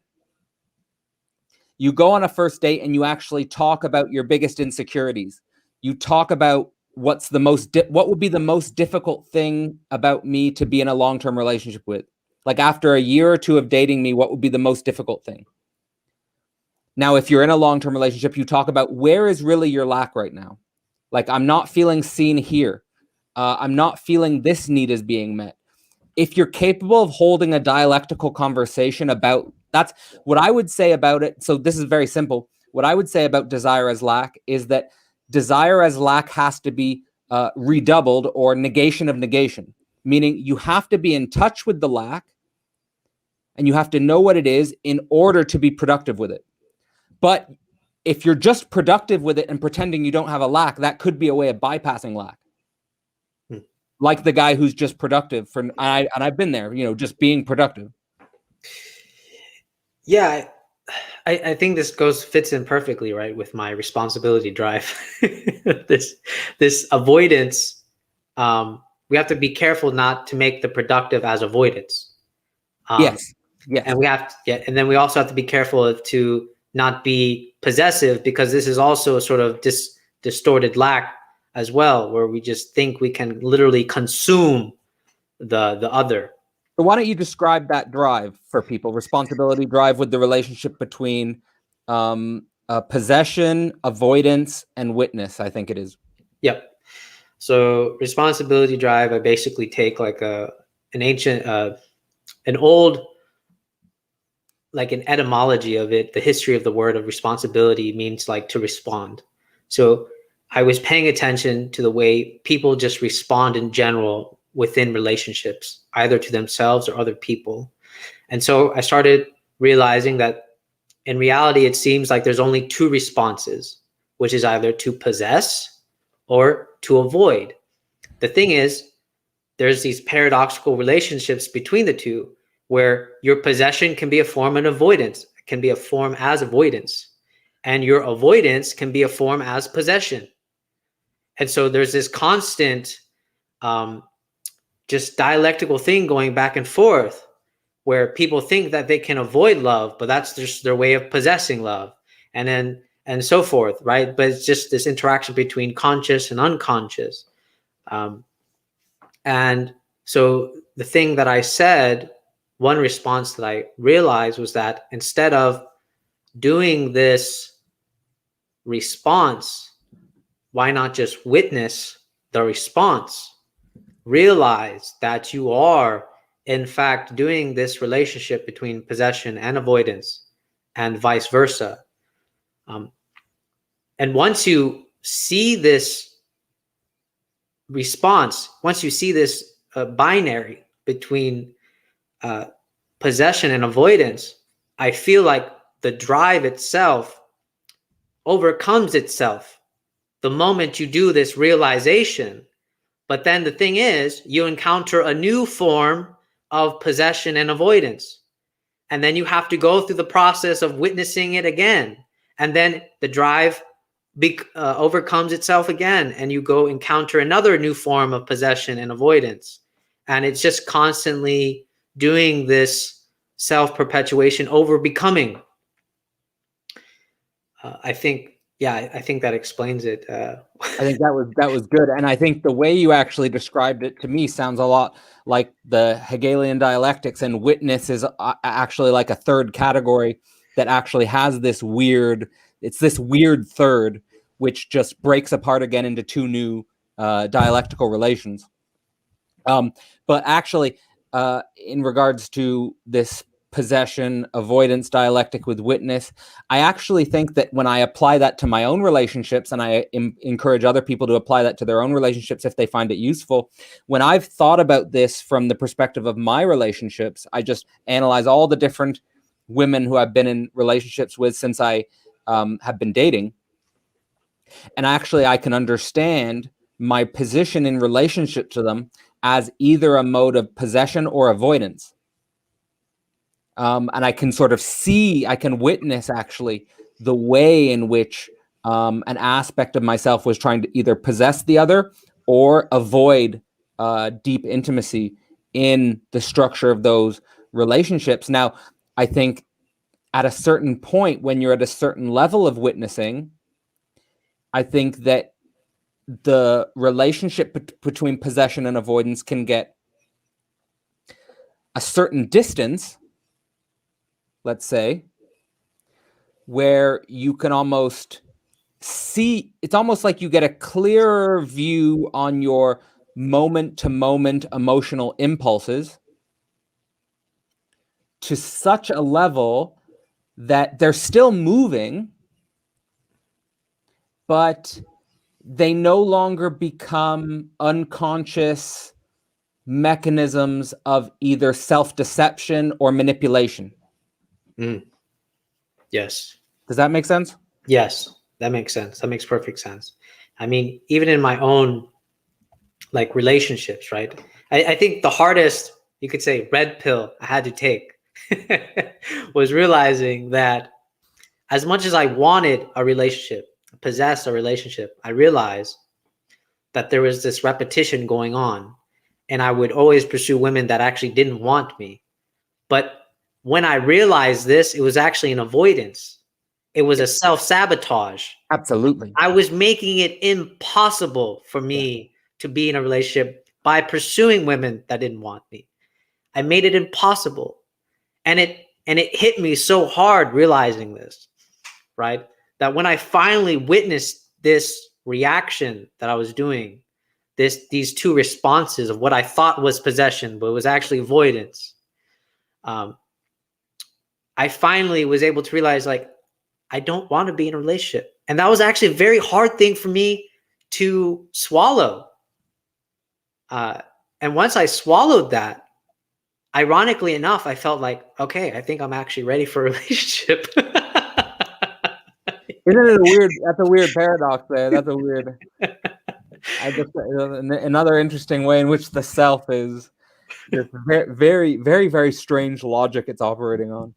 You go on a first date and you actually talk about your biggest insecurities. You talk about what would be the most difficult thing about me to be in a long-term relationship with. Like, after a year or two of dating me, what would be the most difficult thing? Now, if you're in a long-term relationship, you talk about where is really your lack right now. Like, I'm not feeling seen here. I'm not feeling this need is being met. If you're capable of holding a dialectical conversation about, that's what I would say about it. So this is very simple. What I would say about desire as lack is that desire as lack has to be redoubled, or negation of negation, meaning you have to be in touch with the lack and you have to know what it is in order to be productive with it. But if you're just productive with it and pretending you don't have a lack, that could be a way of bypassing lack. Like the guy who's just productive and I've been there, just being productive. Yeah, I think this fits in perfectly, right, with my responsibility drive. this avoidance. We have to be careful not to make the productive as avoidance. Yes. And then we also have to be careful to not be possessive, because this is also a sort of distorted lack as well, where we just think we can literally consume the other. So why don't you describe that drive for people? Responsibility drive, with the relationship between possession, avoidance, and witness, I think it is. Yep. So responsibility drive, I basically take like an old, like an etymology of it. The history of the word of responsibility means like to respond. So I was paying attention to the way people just respond in general within relationships, either to themselves or other people. And so I started realizing that in reality, it seems like there's only two responses, which is either to possess or to avoid. The thing is, there's these paradoxical relationships between the two, where your possession can be a form of avoidance, can be a form as avoidance, and your avoidance can be a form as possession. And so there's this constant just dialectical thing going back and forth, where people think that they can avoid love, but that's just their way of possessing love, and so forth, right? But it's just this interaction between conscious and unconscious. And so the thing that I said, one response that I realized was that instead of doing this response, why not just witness the response? Realize that you are in fact doing this relationship between possession and avoidance and vice versa. And once you see this response, once you see this binary between possession and avoidance, I feel like the drive itself overcomes itself the moment you do this realization. But then the thing is, you encounter a new form of possession and avoidance. And then you have to go through the process of witnessing it again. And then the drive overcomes itself again, and you go encounter another new form of possession and avoidance. And it's just constantly doing this self-perpetuation over becoming. I think that explains it. I think that was good, and I think the way you actually described it to me sounds a lot like the Hegelian dialectics, and witness is actually like a third category that actually has this weird third, which just breaks apart again into two new dialectical relations. But actually, in regards to this possession avoidance dialectic with witness, I actually think that when I apply that to my own relationships, and I encourage other people to apply that to their own relationships if they find it useful, when I've thought about this from the perspective of my relationships, I just analyze all the different women who I've been in relationships with since I have been dating, and actually I can understand my position in relationship to them as either a mode of possession or avoidance. And I can sort of see, I can witness actually the way in which an aspect of myself was trying to either possess the other or avoid deep intimacy in the structure of those relationships. Now, I think at a certain point, when you're at a certain level of witnessing, I think that the relationship between possession and avoidance can get a certain distance, let's say, where you can almost see, it's almost like you get a clearer view on your moment-to-moment emotional impulses to such a level that they're still moving, but they no longer become unconscious mechanisms of either self-deception or manipulation. Yes. Does that make sense? Yes, that makes sense. That makes perfect sense. I mean, even in my own like relationships, right? I think the hardest, you could say, red pill I had to take was realizing that as much as I wanted a relationship, possessed a relationship, I realized that there was this repetition going on, and I would always pursue women that actually didn't want me. But when I realized this, it was actually an avoidance. It was a self-sabotage. Absolutely. I was making it impossible for me to be in a relationship by pursuing women that didn't want me. I made it impossible. And it hit me so hard realizing this, right? That when I finally witnessed this reaction that I was doing, these two responses of what I thought was possession, but it was actually avoidance. I finally was able to realize, like, I don't want to be in a relationship. And that was actually a very hard thing for me to swallow. And once I swallowed that, ironically enough, I felt like, okay, I think I'm actually ready for a relationship. Isn't it a weird, that's a weird paradox there. That's a weird, another interesting way in which the self is this very, very, very, very strange logic it's operating on.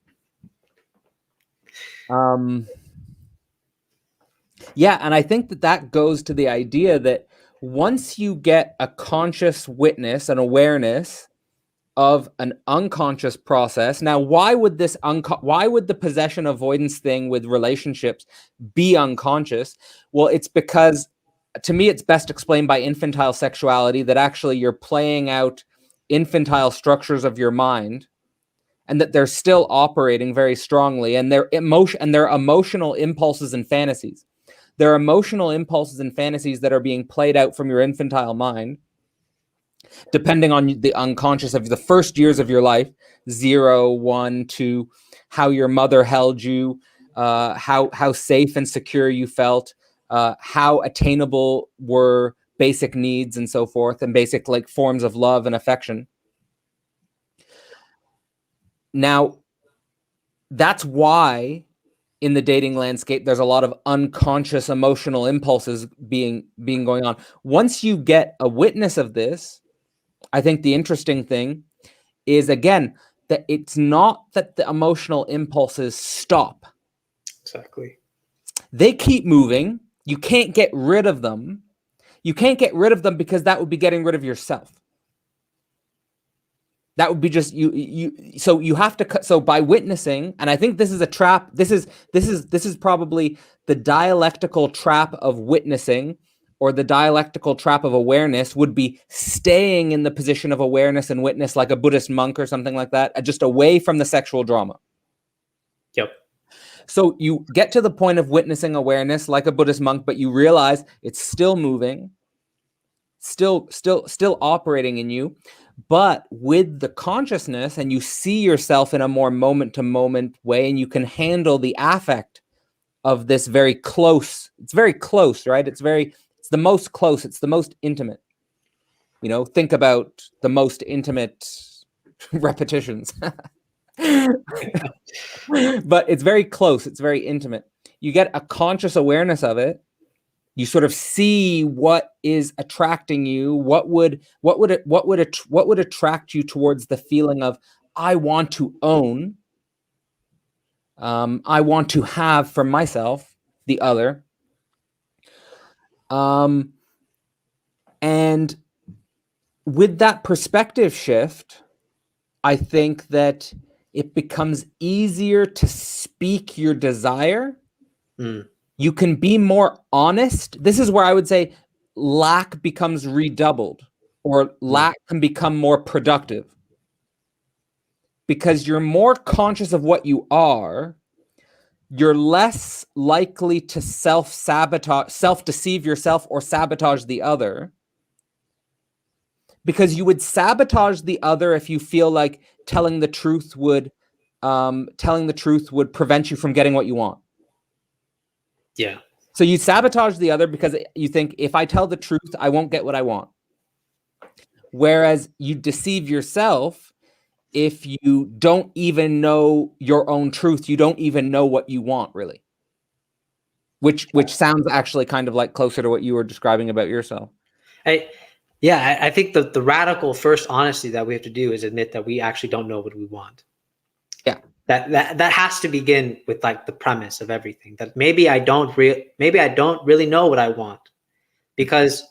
Yeah, and I think that goes to the idea that once you get a conscious witness, an awareness of an unconscious process. Now, why would the possession avoidance thing with relationships be unconscious? Well, it's because, to me, it's best explained by infantile sexuality, that actually you're playing out infantile structures of your mind, and that they're still operating very strongly, and their emotional impulses and fantasies. There are emotional impulses and fantasies that are being played out from your infantile mind depending on the unconscious of the first years of your life, 0, 1, 2, how your mother held you, how safe and secure you felt, how attainable were basic needs and so forth, and basic like forms of love and affection. Now, that's why in the dating landscape there's a lot of unconscious emotional impulses being going on. Once you get a witness of this, I think the interesting thing is, again, that it's not that the emotional impulses stop. Exactly. They keep moving. You can't get rid of them. You can't get rid of them because that would be getting rid of yourself. That would be just you. So you have to. So by witnessing, and I think this is a trap. This is probably the dialectical trap of witnessing, or the dialectical trap of awareness, would be staying in the position of awareness and witness, like a Buddhist monk or something like that, just away from the sexual drama. Yep. So you get to the point of witnessing awareness like a Buddhist monk, but you realize it's still moving, still operating in you, but with the consciousness, and you see yourself in a more moment-to-moment way, and you can handle the affect of this very close. It's very close, right? It's the most close. It's the most intimate. You know, think about the most intimate repetitions. But it's very close. It's very intimate. You get a conscious awareness of it. You sort of see what is attracting you. What would attract you towards the feeling of, I want to own. I want to have for myself the other. And with that perspective shift, I think that it becomes easier to speak your desire. You can be more honest. This is where I would say lack becomes redoubled, or lack can become more productive, because you're more conscious of what you are. You're less likely to self-sabotage, self-deceive yourself, or sabotage the other, because you would sabotage the other if you feel like telling the truth would prevent you from getting what you want. Yeah. So you sabotage the other because you think, if I tell the truth, I won't get what I want. Whereas you deceive yourself if you don't even know your own truth. You don't even know what you want, really. Which sounds actually kind of like closer to what you were describing about yourself. I think the radical first honesty that we have to do is admit that we actually don't know what we want. Yeah. That has to begin with like the premise of everything, that maybe I don't really know what I want, because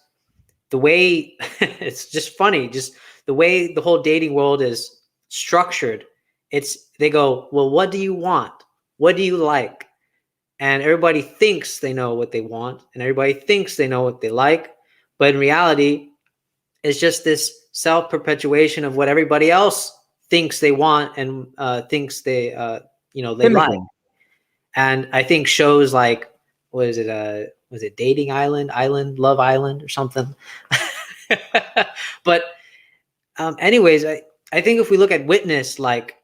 the way it's just funny, just the way the whole dating world is structured. They go, well, what do you want? What do you like? And everybody thinks they know what they want, and everybody thinks they know what they like. But in reality, it's just this self-perpetuation of what everybody else thinks they want and thinks they like. And I think shows like, was it Dating Island, Love Island, or something? But anyways, I think if we look at witness like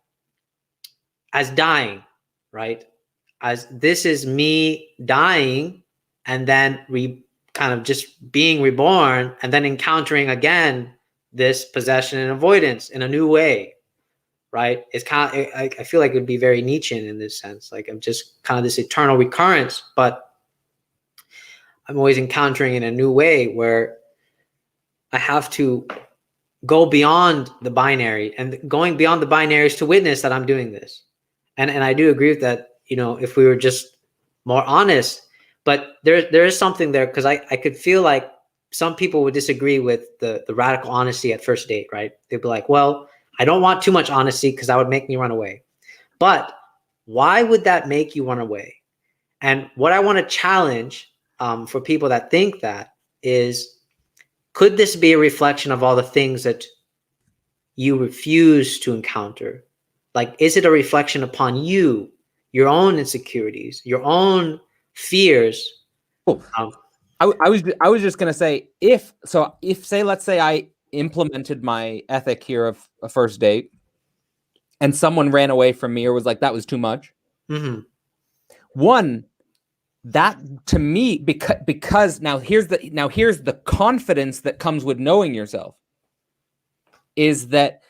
as dying, right? As this is me dying, and then kind of just being reborn, and then encountering again this possession and avoidance in a new way, right? It's kind of, I feel like it would be very Nietzschean in this sense. Like I'm just kind of this eternal recurrence, but I'm always encountering in a new way where I have to go beyond the binary, and going beyond the binaries to witness that I'm doing this. And I do agree with that, if we were just more honest. But there is something there, because I could feel like some people would disagree with the radical honesty at first date, right? They'd be like, well, I don't want too much honesty because that would make me run away. But why would that make you run away? And what I want to challenge for people that think that is, could this be a reflection of all the things that you refuse to encounter? Like, is it a reflection upon you, your own insecurities, your own fears? I was just gonna say, let's say implemented my ethic here of a first date and someone ran away from me or was like, that was too much. Mm-hmm. One, that to me, because now here's the confidence that comes with knowing yourself, is that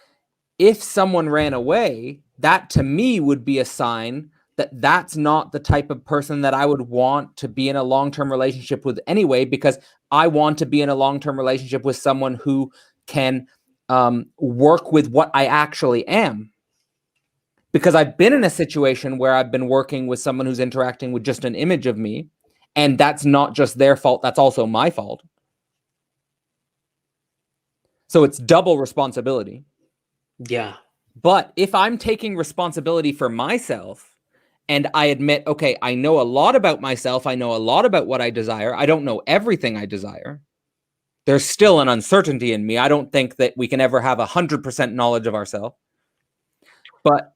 if someone ran away, that to me would be a sign that that's not the type of person that I would want to be in a long-term relationship with anyway, because I want to be in a long-term relationship with someone who can work with what I actually am. Because I've been in a situation where I've been working with someone who's interacting with just an image of me, and that's not just their fault, that's also my fault. So it's double responsibility. Yeah. But if I'm taking responsibility for myself and I admit, okay, I know a lot about myself, I know a lot about what I desire, I don't know everything I desire. There's still an uncertainty in me. I don't think that we can ever have 100% knowledge of ourselves. But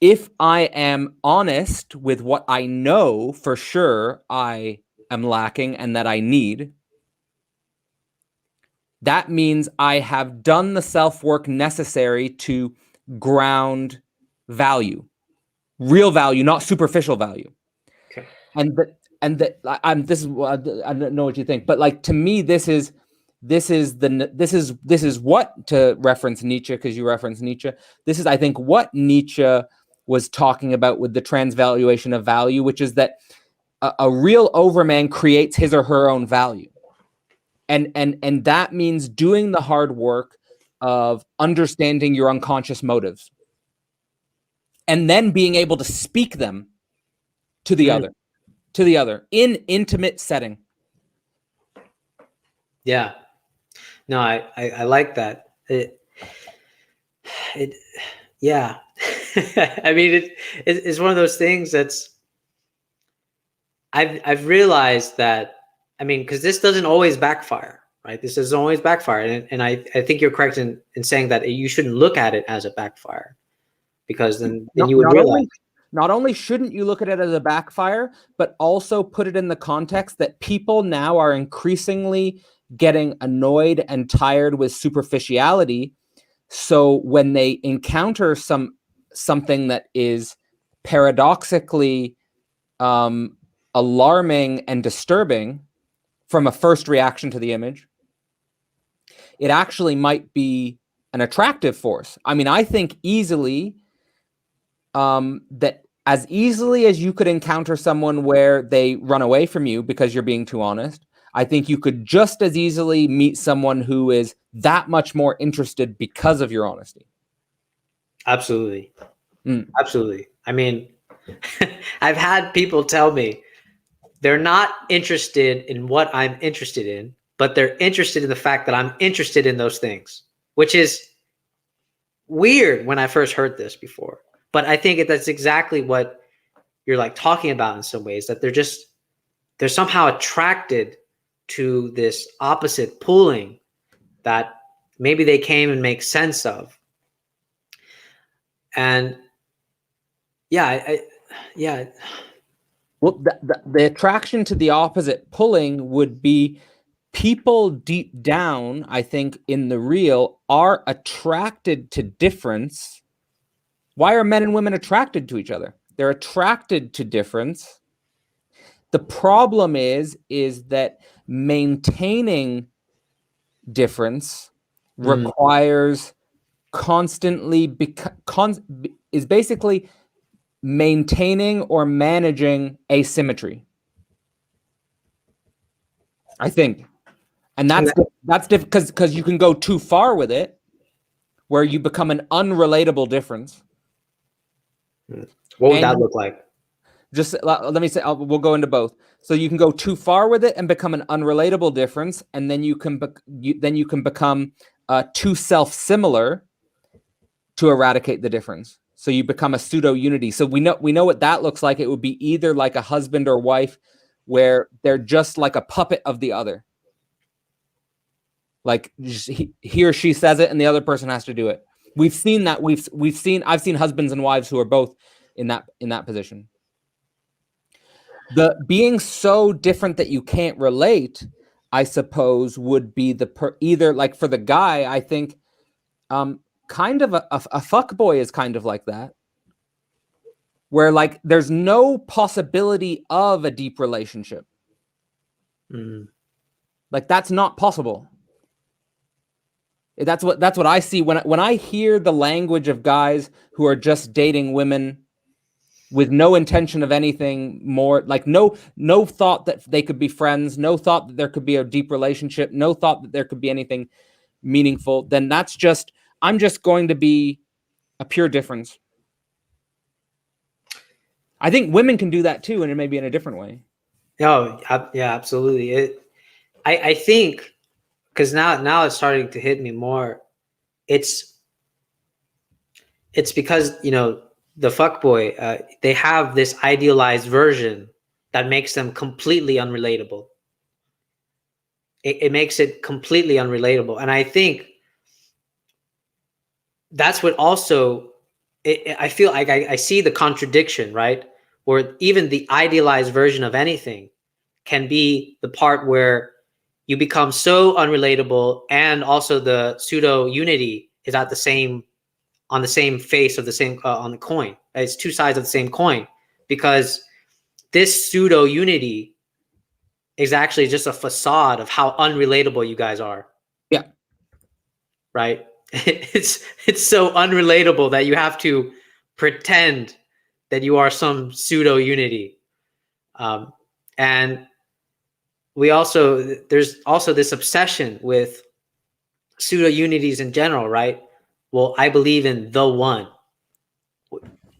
if I am honest with what I know for sure I am lacking and that I need, that means I have done the self-work necessary to ground value, real value, not superficial value. Okay. And that this is I don't know what you think, but like to me, this is what, to reference Nietzsche, because you reference Nietzsche. This is, I think, what Nietzsche was talking about with the transvaluation of value, which is that a real overman creates his or her own value. And that means doing the hard work of understanding your unconscious motives and then being able to speak them to the other in intimate setting. Yeah. No, I like that. Yeah. I mean, it's one of those things that's, I've realized that, I mean, because this doesn't always backfire, right? This doesn't always backfire. And I think you're correct in saying that you shouldn't look at it as a backfire, because then you would realize. Not only shouldn't you look at it as a backfire, but also put it in the context that people now are increasingly getting annoyed and tired with superficiality. So when they encounter something that is paradoxically alarming and disturbing from a first reaction to the image, it actually might be an attractive force. I mean, I think easily that as easily as you could encounter someone where they run away from you because you're being too honest, I think you could just as easily meet someone who is that much more interested because of your honesty. Absolutely. Absolutely. I mean, I've had people tell me they're not interested in what I'm interested in, but they're interested in the fact that I'm interested in those things, which is weird when I first heard this before. But I think that's exactly what you're like talking about in some ways, that they're somehow attracted to this opposite pulling that maybe they came and make sense of. And yeah, yeah. Well, the attraction to the opposite pulling would be people deep down, I think, in the real, are attracted to difference. Why are men and women attracted to each other? They're attracted to difference. The problem is that maintaining difference requires constantly is basically maintaining or managing asymmetry, I think. And that's different because you can go too far with it, where you become an unrelatable difference. What would that look like? Just let me say, we'll go into both. So you can go too far with it and become an unrelatable difference, and then you can become too self-similar to eradicate the difference. So you become a pseudo-unity. So we know what that looks like. It would be either like a husband or wife where they're just like a puppet of the other. Like he or she says it and the other person has to do it. We've seen that. I've seen husbands and wives who are both in that position. The being so different that you can't relate, I suppose, would be either like for the guy, I think kind of a fuckboy is kind of like that, where like there's no possibility of a deep relationship. Like that's not possible. That's what I see when I hear the language of guys who are just dating women with no intention of anything more, like no thought that they could be friends, no thought that there could be a deep relationship, no thought that there could be anything meaningful. Then that's just, I'm just going to be a pure difference. I think women can do that too, and it may be in a different way. Oh, yeah, absolutely. I think, because now it's starting to hit me more. It's because, you know, the fuckboy, they have this idealized version that makes them completely unrelatable. It makes it completely unrelatable, and I think that's what also. I feel like I see the contradiction, right? Where even the idealized version of anything can be the part where you become so unrelatable, and also the pseudo unity is at the same, on the same face of the same on the coin. It's two sides of the same coin, because this pseudo unity is actually just a facade of how unrelatable you guys are. Yeah. Right? It's so unrelatable that you have to pretend that you are some pseudo unity. And there's also this obsession with pseudo unities in general, right? Well, I believe in the one.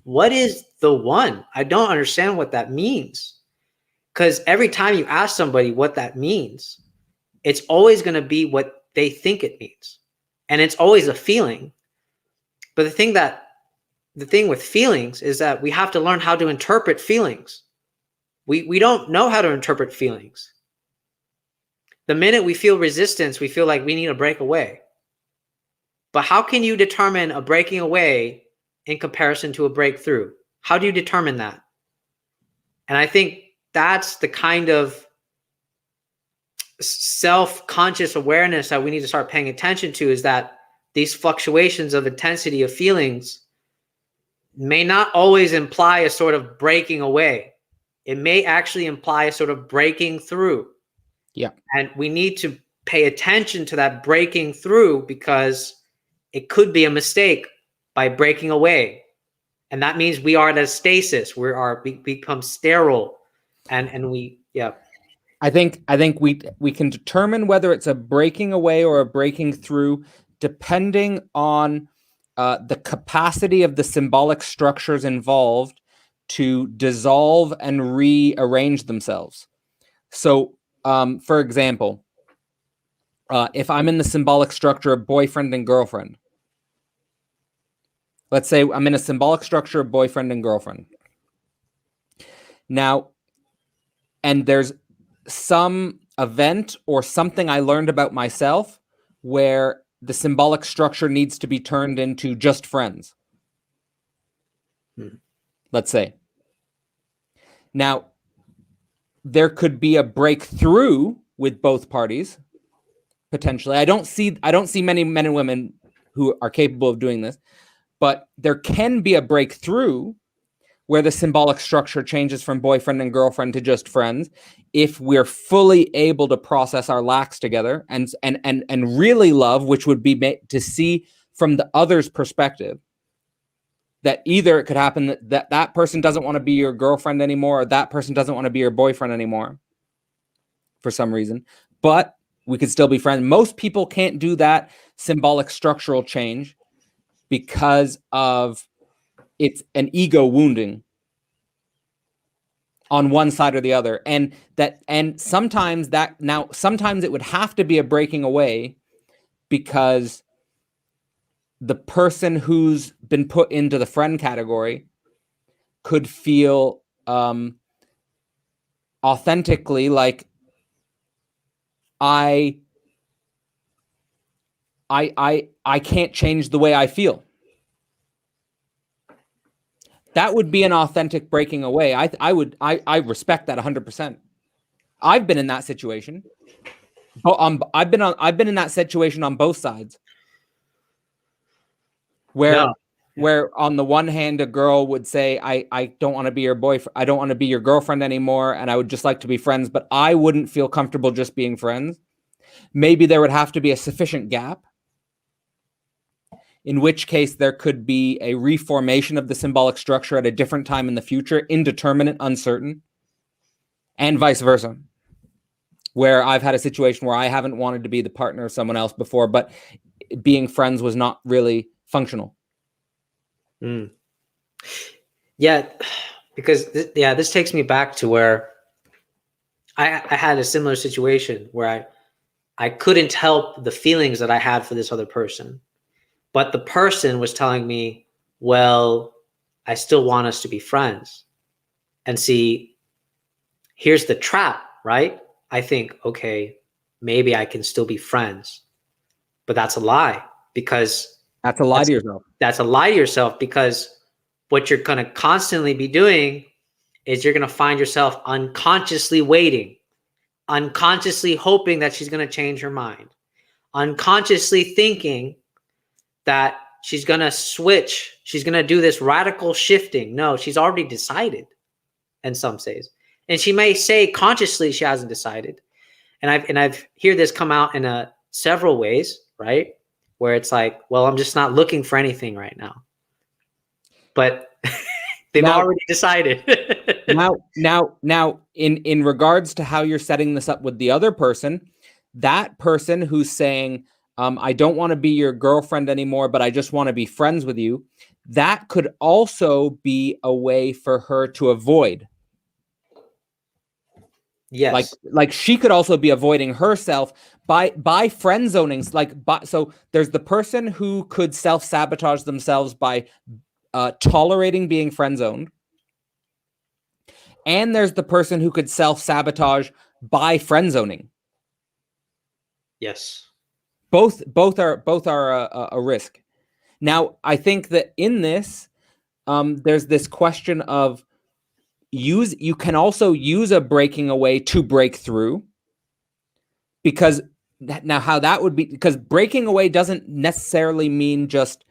What is the one? I don't understand what that means. Because every time you ask somebody what that means, it's always going to be what they think it means. And it's always a feeling. But the thing with feelings is that we have to learn how to interpret feelings. We don't know how to interpret feelings. The minute we feel resistance, we feel like we need to break away. But how can you determine a breaking away in comparison to a breakthrough? How do you determine that? And I think that's the kind of self-conscious awareness that we need to start paying attention to, is that these fluctuations of intensity of feelings may not always imply a sort of breaking away. It may actually imply a sort of breaking through. Yeah. And we need to pay attention to that breaking through, because it could be a mistake by breaking away. And that means we are at a stasis. We become sterile. And we, yeah. I think we can determine whether it's a breaking away or a breaking through depending on the capacity of the symbolic structures involved to dissolve and rearrange themselves. So, for example, if I'm in the symbolic structure of boyfriend and girlfriend, let's say I'm in a symbolic structure of boyfriend and girlfriend. Now, and there's some event or something I learned about myself where the symbolic structure needs to be turned into just friends. Let's say. Now, there could be a breakthrough with both parties, potentially. I don't see many men and women who are capable of doing this, but there can be a breakthrough where the symbolic structure changes from boyfriend and girlfriend to just friends, if we're fully able to process our lacks together and really love, which would be to see from the other's perspective that either it could happen that person doesn't want to be your girlfriend anymore, or that person doesn't want to be your boyfriend anymore for some reason, but we could still be friends. Most people can't do that symbolic structural change because of it's an ego wounding on one side or the other. And sometimes it would have to be a breaking away because the person who's been put into the friend category could feel authentically like I can't change the way I feel. That would be an authentic breaking away. I respect that 100%. I've been in that situation. I've been in that situation on both sides, where No. where on the one hand a girl would say, I don't want to be your boyfriend, I don't want to be your girlfriend anymore, and I would just like to be friends, but I wouldn't feel comfortable just being friends. Maybe there would have to be a sufficient gap, in which case there could be a reformation of the symbolic structure at a different time in the future, indeterminate, uncertain, and vice versa, where I've had a situation where I haven't wanted to be the partner of someone else before, but being friends was not really functional. Mm. Yeah, because this takes me back to where I had a similar situation where I couldn't help the feelings that I had for this other person, but the person was telling me, well, I still want us to be friends. And see, here's the trap, right? I think, okay, maybe I can still be friends, but that's a lie, because That's a lie to yourself. That's a lie to yourself, because what you're going to constantly be doing is you're going to find yourself unconsciously waiting, unconsciously hoping that she's going to change her mind, unconsciously thinking that she's going to switch, she's going to do this radical shifting. No, she's already decided in some ways. And she may say consciously she hasn't decided. And I've heard this come out in several ways, right? Where it's like, well, I'm just not looking for anything right now. But they've already decided. now, in regards to how you're setting this up with the other person, that person who's saying, I don't want to be your girlfriend anymore, but I just want to be friends with you, that could also be a way for her to avoid. Yes. Like she could also be avoiding herself by friend zoning. So there's the person who could self-sabotage themselves by tolerating being friend zoned. And there's the person who could self-sabotage by friend zoning. Yes. Both are a risk. Now, I think that in this, there's this question of you can also use a breaking away to break through, because now how that would be, because breaking away doesn't necessarily mean just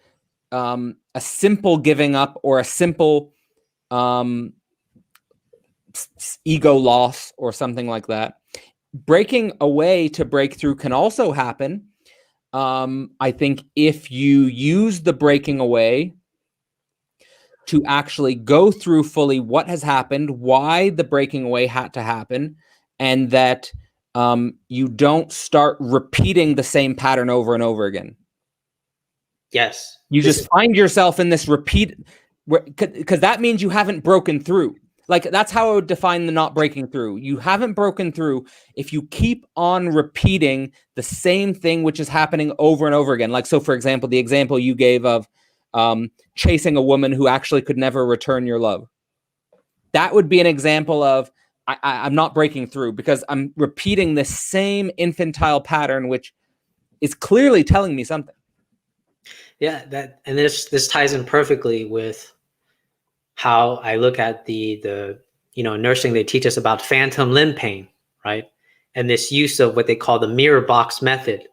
a simple giving up or a simple ego loss or something like that. Breaking away to break through can also happen. I think if you use the breaking away to actually go through fully what has happened, why the breaking away had to happen, and that you don't start repeating the same pattern over and over again. Yes. You just find yourself in this repeat, because that means you haven't broken through. Like, that's how I would define the not breaking through. You haven't broken through if you keep on repeating the same thing, which is happening over and over again. Like, so for example, the example you gave of chasing a woman who actually could never return your love. That would be an example of I'm not breaking through, because I'm repeating the same infantile pattern, which is clearly telling me something. Yeah, and this ties in perfectly with how I look at the nursing. They teach us about phantom limb pain, right? And this use of what they call the mirror box method.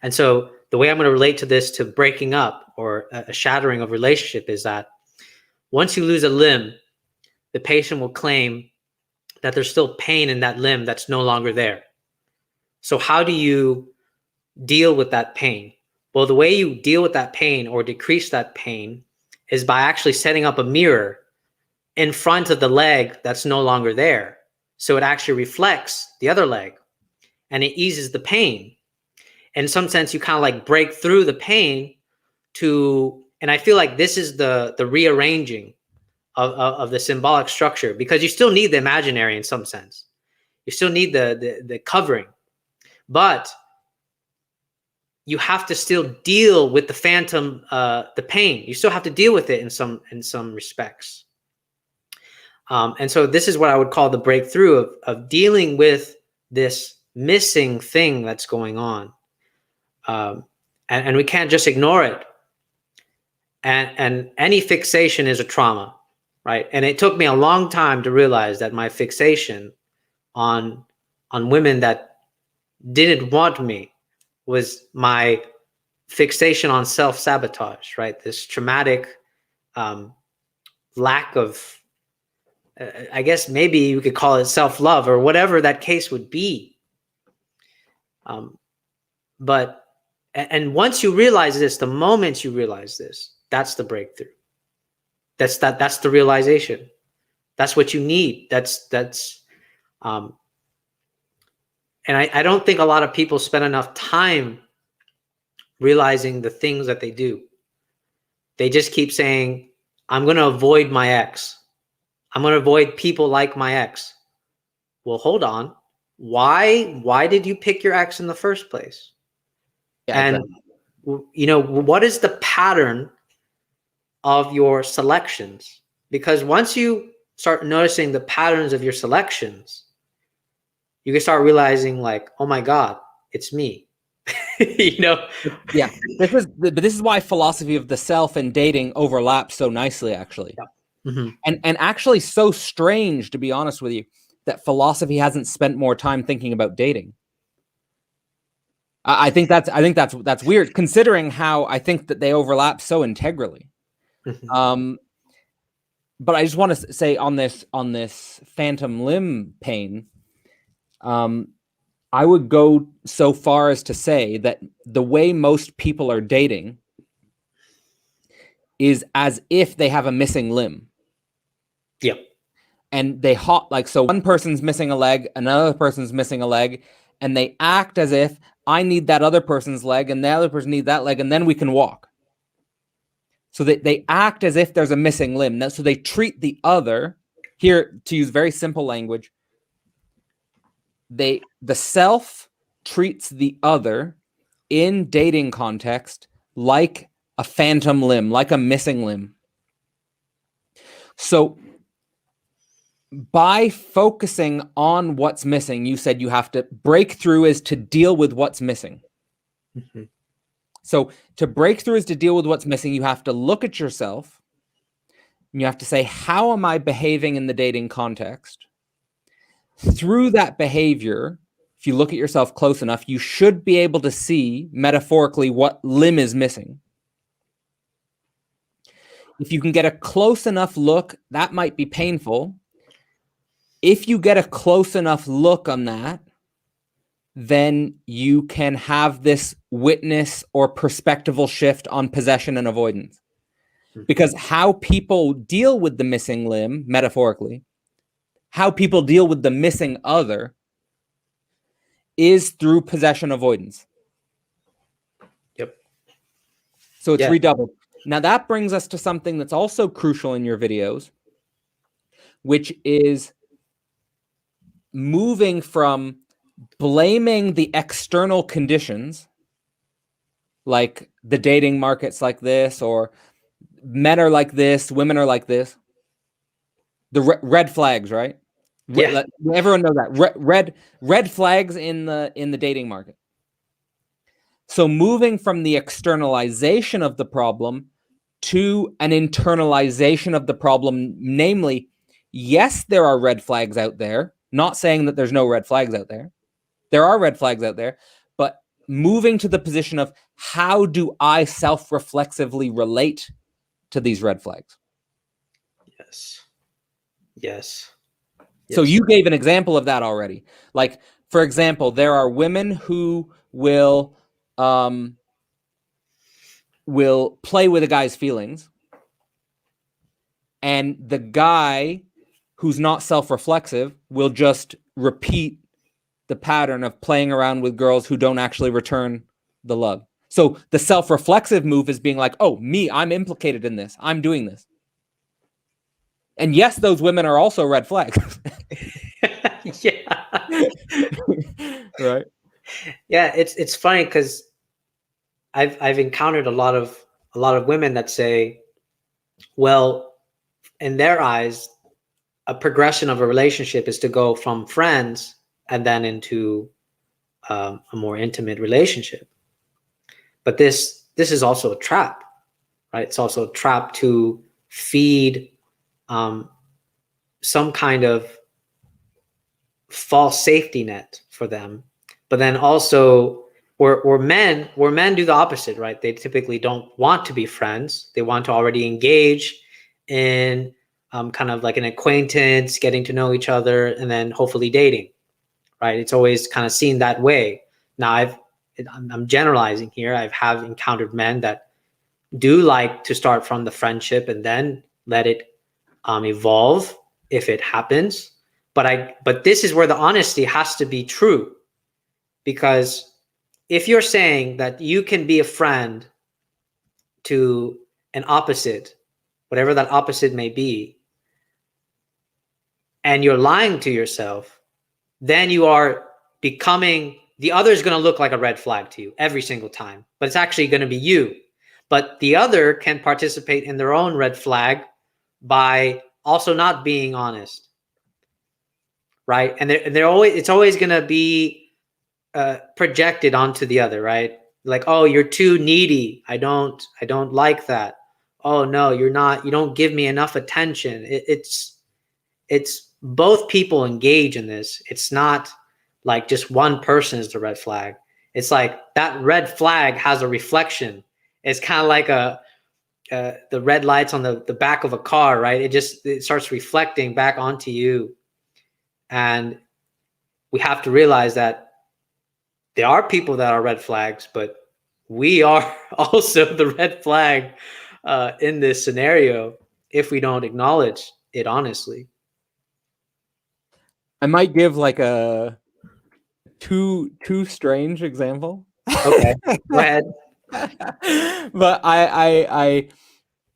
And so the way I'm going to relate to this to breaking up or a shattering of relationship is that once you lose a limb, the patient will claim that there's still pain in that limb that's no longer there. So how do you deal with that pain? Well, the way you deal with that pain or decrease that pain is by actually setting up a mirror in front of the leg that's no longer there. So it actually reflects the other leg and it eases the pain. In some sense, you kind of like break through the pain and I feel like this is the rearranging of the symbolic structure, because you still need the imaginary in some sense. You still need the covering, but you have to still deal with the phantom, the pain. You still have to deal with it in some respects. And so this is what I would call the breakthrough of dealing with this missing thing that's going on. And we can't just ignore it. And any fixation is a trauma, right? And it took me a long time to realize that my fixation on women that didn't want me was my fixation on self-sabotage, right? This traumatic lack of, I guess maybe you could call it self-love or whatever that case would be. But once you realize this, the moment you realize this, that's the breakthrough. That's the realization. That's what you need. And I don't think a lot of people spend enough time realizing the things that they do. They just keep saying, I'm going to avoid my ex. I'm going to avoid people like my ex. Well, hold on. Why did you pick your ex in the first place? Yeah, and exactly. You know, what is the pattern of your selections? Because once you start noticing the patterns of your selections, you can start realizing like, oh my God, it's me. You know? Yeah. This is why philosophy of the self and dating overlap so nicely, actually. Yeah. Mm-hmm. And actually so strange, to be honest with you, that philosophy hasn't spent more time thinking about dating. I think that's weird, considering how I think that they overlap so integrally. Mm-hmm. But I just want to say on this phantom limb pain, I would go so far as to say that the way most people are dating is as if they have a missing limb. Yep. And they so one person's missing a leg, another person's missing a leg, and they act as if I need that other person's leg and the other person needs that leg, and then we can walk. So they act as if there's a missing limb. So they treat the other, here to use very simple language, the self treats the other in dating context like a phantom limb, like a missing limb. So by focusing on what's missing, you said you have to break through is to deal with what's missing. Mm-hmm. So to break through is to deal with what's missing. You have to look at yourself and you have to say, how am I behaving in the dating context? Through that behavior, if you look at yourself close enough, you should be able to see metaphorically what limb is missing. If you can get a close enough look, that might be painful. If you get a close enough look on that, then you can have this witness or perspectival shift on possession and avoidance. Because how people deal with the missing limb, metaphorically, how people deal with the missing other is through possession avoidance. Yep. So it's redoubled. Now that brings us to something that's also crucial in your videos, which is moving from blaming the external conditions, like the dating markets like this, or men are like this, women are like this. The red flags, right? Yeah. Everyone knows that. Red flags in the dating market. So moving from the externalization of the problem to an internalization of the problem, namely, yes, there are red flags out there. Not saying that there's no red flags out there. There are red flags out there, but moving to the position of how do I self-reflexively relate to these red flags? Yes. So you gave an example of that already. Like, for example, there are women who will play with a guy's feelings, and the guy who's not self-reflexive will just repeat the pattern of playing around with girls who don't actually return the love. So the self-reflexive move is being like, oh, me, I'm implicated in this. I'm doing this. And yes, those women are also red flags. Yeah. Right. Yeah, it's funny because I've encountered a lot of women that say, well, in their eyes, a progression of a relationship is to go from friends and then into a more intimate relationship. But this is also a trap, right? It's also a trap to feed some kind of false safety net for them But then also where men do the opposite, right? They typically don't want to be friends. They want to already engage in kind of like an acquaintance, getting to know each other, and then hopefully dating, right? It's always kind of seen that way. Now I'm generalizing here. I have encountered men that do like to start from the friendship and then let it evolve if it happens. But this is where the honesty has to be true, because if you're saying that you can be a friend to an opposite, whatever that opposite may be, and you're lying to yourself, then you are becoming, the other is going to look like a red flag to you every single time, but it's actually going to be you. But the other can participate in their own red flag by also not being honest, right? And it's always going to be projected onto the other, right? Like, oh, you're too needy. I don't like that. Oh no, you're not. You don't give me enough attention. It's both people engage in this. It's not like just one person is the red flag. It's like that red flag has a reflection. It's kind of like the red lights on the back of a car, right? It starts reflecting back onto you. And we have to realize that there are people that are red flags, but we are also the red flag in this scenario if we don't acknowledge it honestly. I might give like a too strange example. Okay, go ahead. But I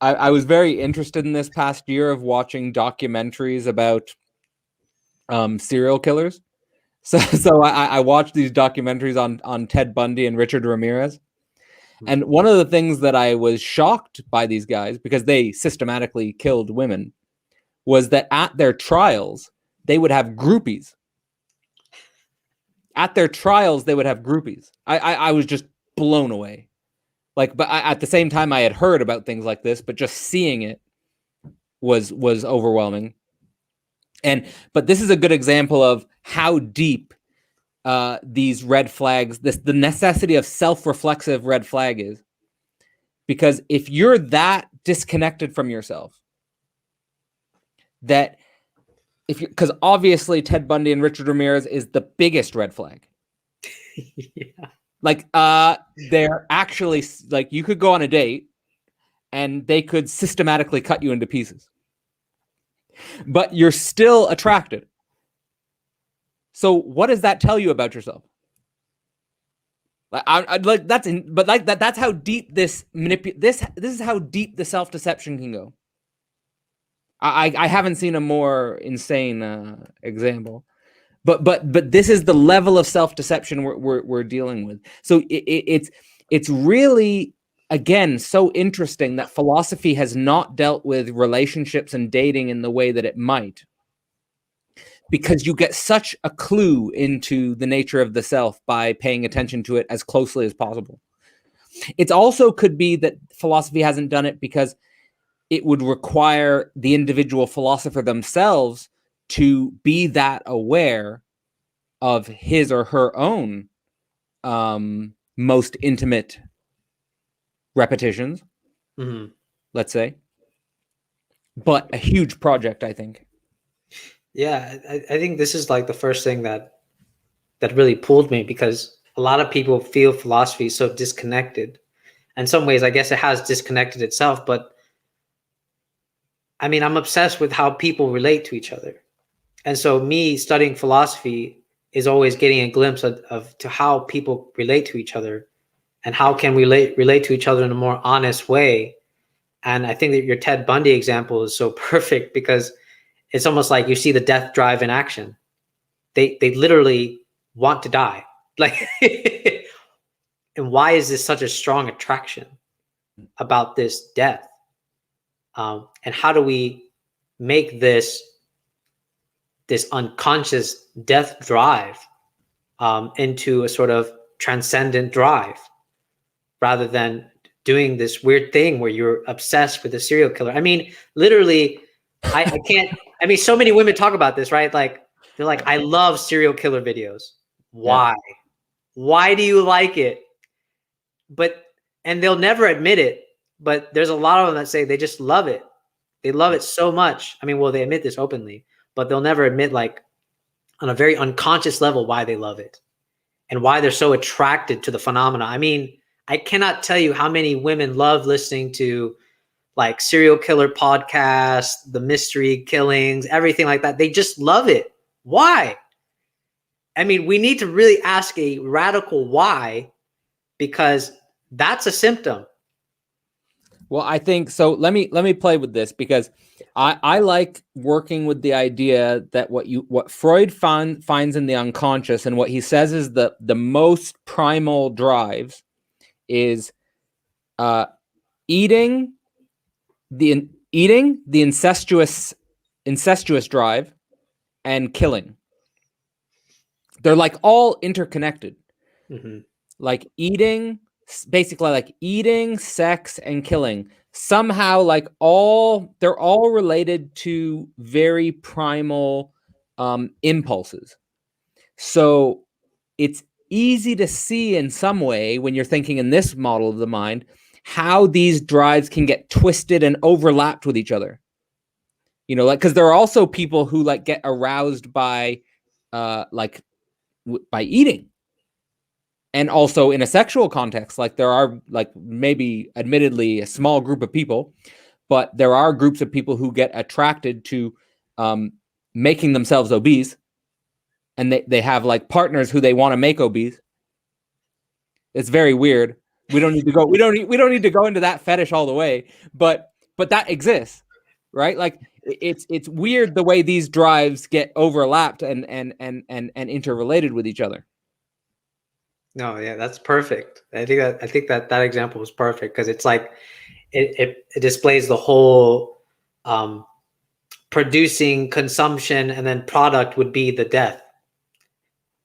was very interested in this past year of watching documentaries about serial killers. So I watched these documentaries on Ted Bundy and Richard Ramirez. And one of the things that I was shocked by these guys, because they systematically killed women, was that at their trials, they would have groupies. At their trials, they would have groupies. I was just blown away. Like, but at the same time, I had heard about things like this, but just seeing it was overwhelming. But this is a good example of how deep these red flags, the necessity of self-reflexive red flag is. Because if you're that disconnected from yourself, that because obviously Ted Bundy and Richard Ramirez is the biggest red flag. Yeah. Like, they're actually, like, you could go on a date and they could systematically cut you into pieces, but you're still attracted. So what does that tell you about yourself? That's how deep this is how deep the self-deception can go. I haven't seen a more insane example, but this is the level of self-deception we're dealing with. So it's really, again, so interesting that philosophy has not dealt with relationships and dating in the way that it might, because you get such a clue into the nature of the self by paying attention to it as closely as possible. It also could be that philosophy hasn't done it because it would require the individual philosopher themselves to be that aware of his or her own most intimate repetitions, let's say. But a huge project, I think. Yeah, I think this is like the first thing that really pulled me, because a lot of people feel philosophy is so disconnected. In some ways, I guess it has disconnected itself, but I mean, I'm obsessed with how people relate to each other. And so me studying philosophy is always getting a glimpse of to how people relate to each other and how can we relate to each other in a more honest way. And I think that your Ted Bundy example is so perfect, because it's almost like you see the death drive in action. They literally want to die. Like, and why is this such a strong attraction about this death? And how do we make this unconscious death drive into a sort of transcendent drive, rather than doing this weird thing where you're obsessed with a serial killer? I mean, literally, I can't. I mean, so many women talk about this, right? Like, they're like, I love serial killer videos. Why? Why do you like it? And they'll never admit it, but there's a lot of them that say they just love it. They love it so much. I mean, well, they admit this openly, but they'll never admit, like, on a very unconscious level, why they love it and why they're so attracted to the phenomena. I mean, I cannot tell you how many women love listening to like serial killer podcasts, the mystery killings, everything like that. They just love it. Why? I mean, we need to really ask a radical why, because that's a symptom. Well, I think so. Let me play with this, because I like working with the idea that what Freud finds in the unconscious, and what he says is the most primal drives is eating, the incestuous drive, and killing. They're like all interconnected. Mm-hmm. Like eating, basically like eating, sex, and killing. Somehow, like they're all related to very primal impulses. So it's easy to see in some way, when you're thinking in this model of the mind, how these drives can get twisted and overlapped with each other. You know, like, because there are also people who like get aroused by by eating. And also in a sexual context, like there are, like, maybe admittedly a small group of people, but there are groups of people who get attracted to making themselves obese, and they have like partners who they want to make obese. It's very weird. We don't need to go. We don't need to go into that fetish all the way, but that exists, right? Like it's weird the way these drives get overlapped and interrelated with each other. No, yeah, that's perfect. I think that example was perfect, because it's like it displays the whole producing, consumption, and then product would be the death,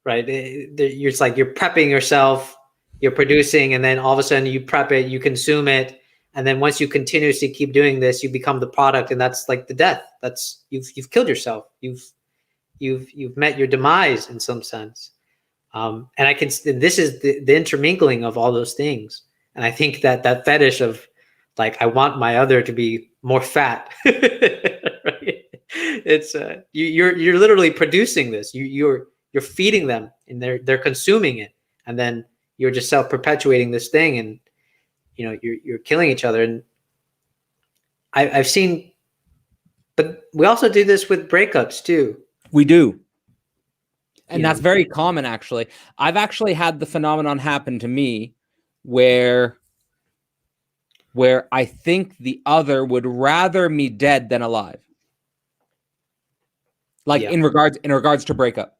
right? It's like you're prepping yourself, you're producing, and then all of a sudden you prep it, you consume it, and then once you continuously keep doing this, you become the product, and that's like the death. That's you've killed yourself. You've met your demise in some sense. And this is the intermingling of all those things. And I think that fetish of, like, I want my other to be more fat, right? It's you're literally producing this. You're feeding them, and they're consuming it, and then you're just self-perpetuating this thing, and you're killing each other. And I've seen, but we also do this with breakups too. We do. And that's very common, actually. I've actually had the phenomenon happen to me where I think the other would rather me dead than alive. Like, in regards to breakup.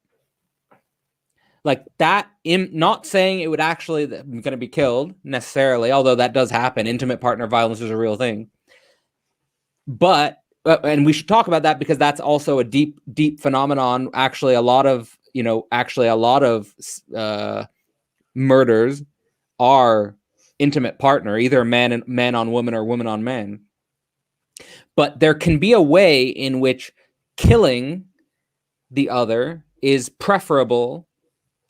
Like that, not saying it would actually going to be killed necessarily, although that does happen. Intimate partner violence is a real thing. But and we should talk about that, because that's also a deep phenomenon. Actually, a lot of murders are intimate partner, either man on woman or woman on man. But there can be a way in which killing the other is preferable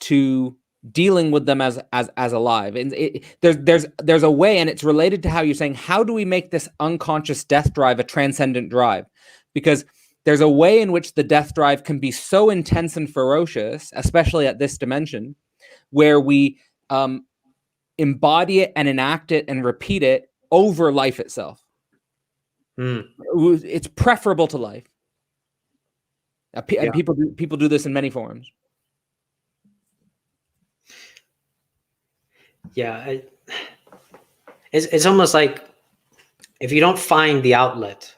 to dealing with them as alive. And there's a way, and it's related to how you're saying, how do we make this unconscious death drive a transcendent drive? Because there's a way in which the death drive can be so intense and ferocious, especially at this dimension, where we embody it and enact it and repeat it over life itself. It's preferable to life. And people do this in many forms. Yeah, it's almost like, if you don't find the outlet,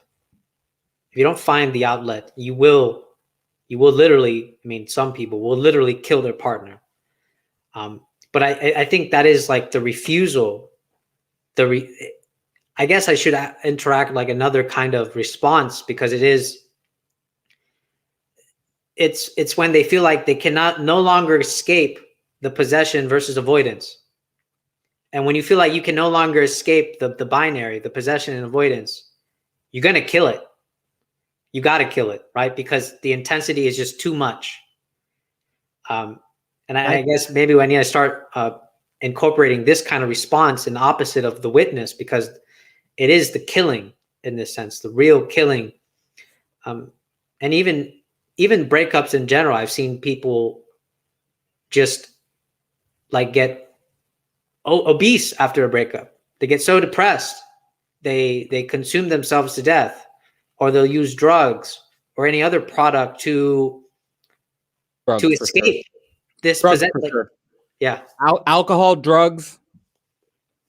you will literally, I mean, some people will literally kill their partner. But I think that is like the refusal. I guess I should interact like another kind of response, because it's when they feel like they cannot no longer escape the possession versus avoidance. And when you feel like you can no longer escape the binary, the possession and avoidance, you're going to kill it. You got to kill it, right? Because the intensity is just too much. And And I guess maybe I need to start incorporating this kind of response in opposite of the witness, because it is the killing in this sense, the real killing. And even breakups in general, I've seen people just like get obese after a breakup. They get so depressed, they consume themselves to death, or they'll use drugs or any other product to escape this drugs for sure. Yeah. Alcohol, drugs,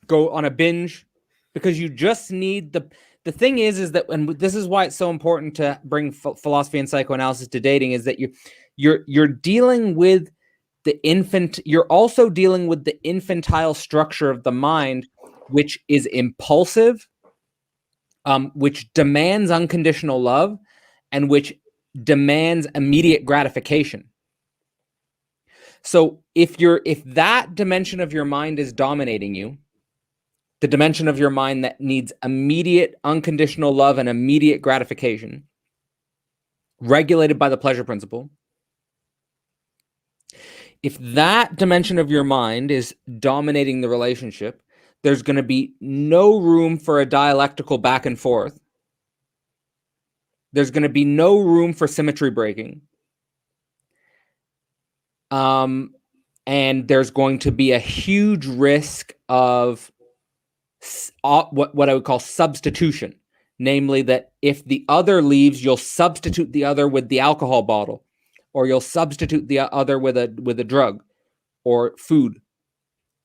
go on a binge, because you just need the thing is that, and this is why it's so important to bring philosophy and psychoanalysis to dating, is that you're dealing with the infant, you're also dealing with the infantile structure of the mind, which is impulsive, which demands unconditional love, and which demands immediate gratification. So if that dimension of your mind is dominating you, the dimension of your mind that needs immediate unconditional love and immediate gratification, regulated by the pleasure principle, if that dimension of your mind is dominating the relationship, there's going to be no room for a dialectical back and forth. There's going to be no room for symmetry breaking. And there's going to be a huge risk of what I would call substitution. Namely, that if the other leaves, you'll substitute the other with the alcohol bottle, or you'll substitute the other with a drug or food.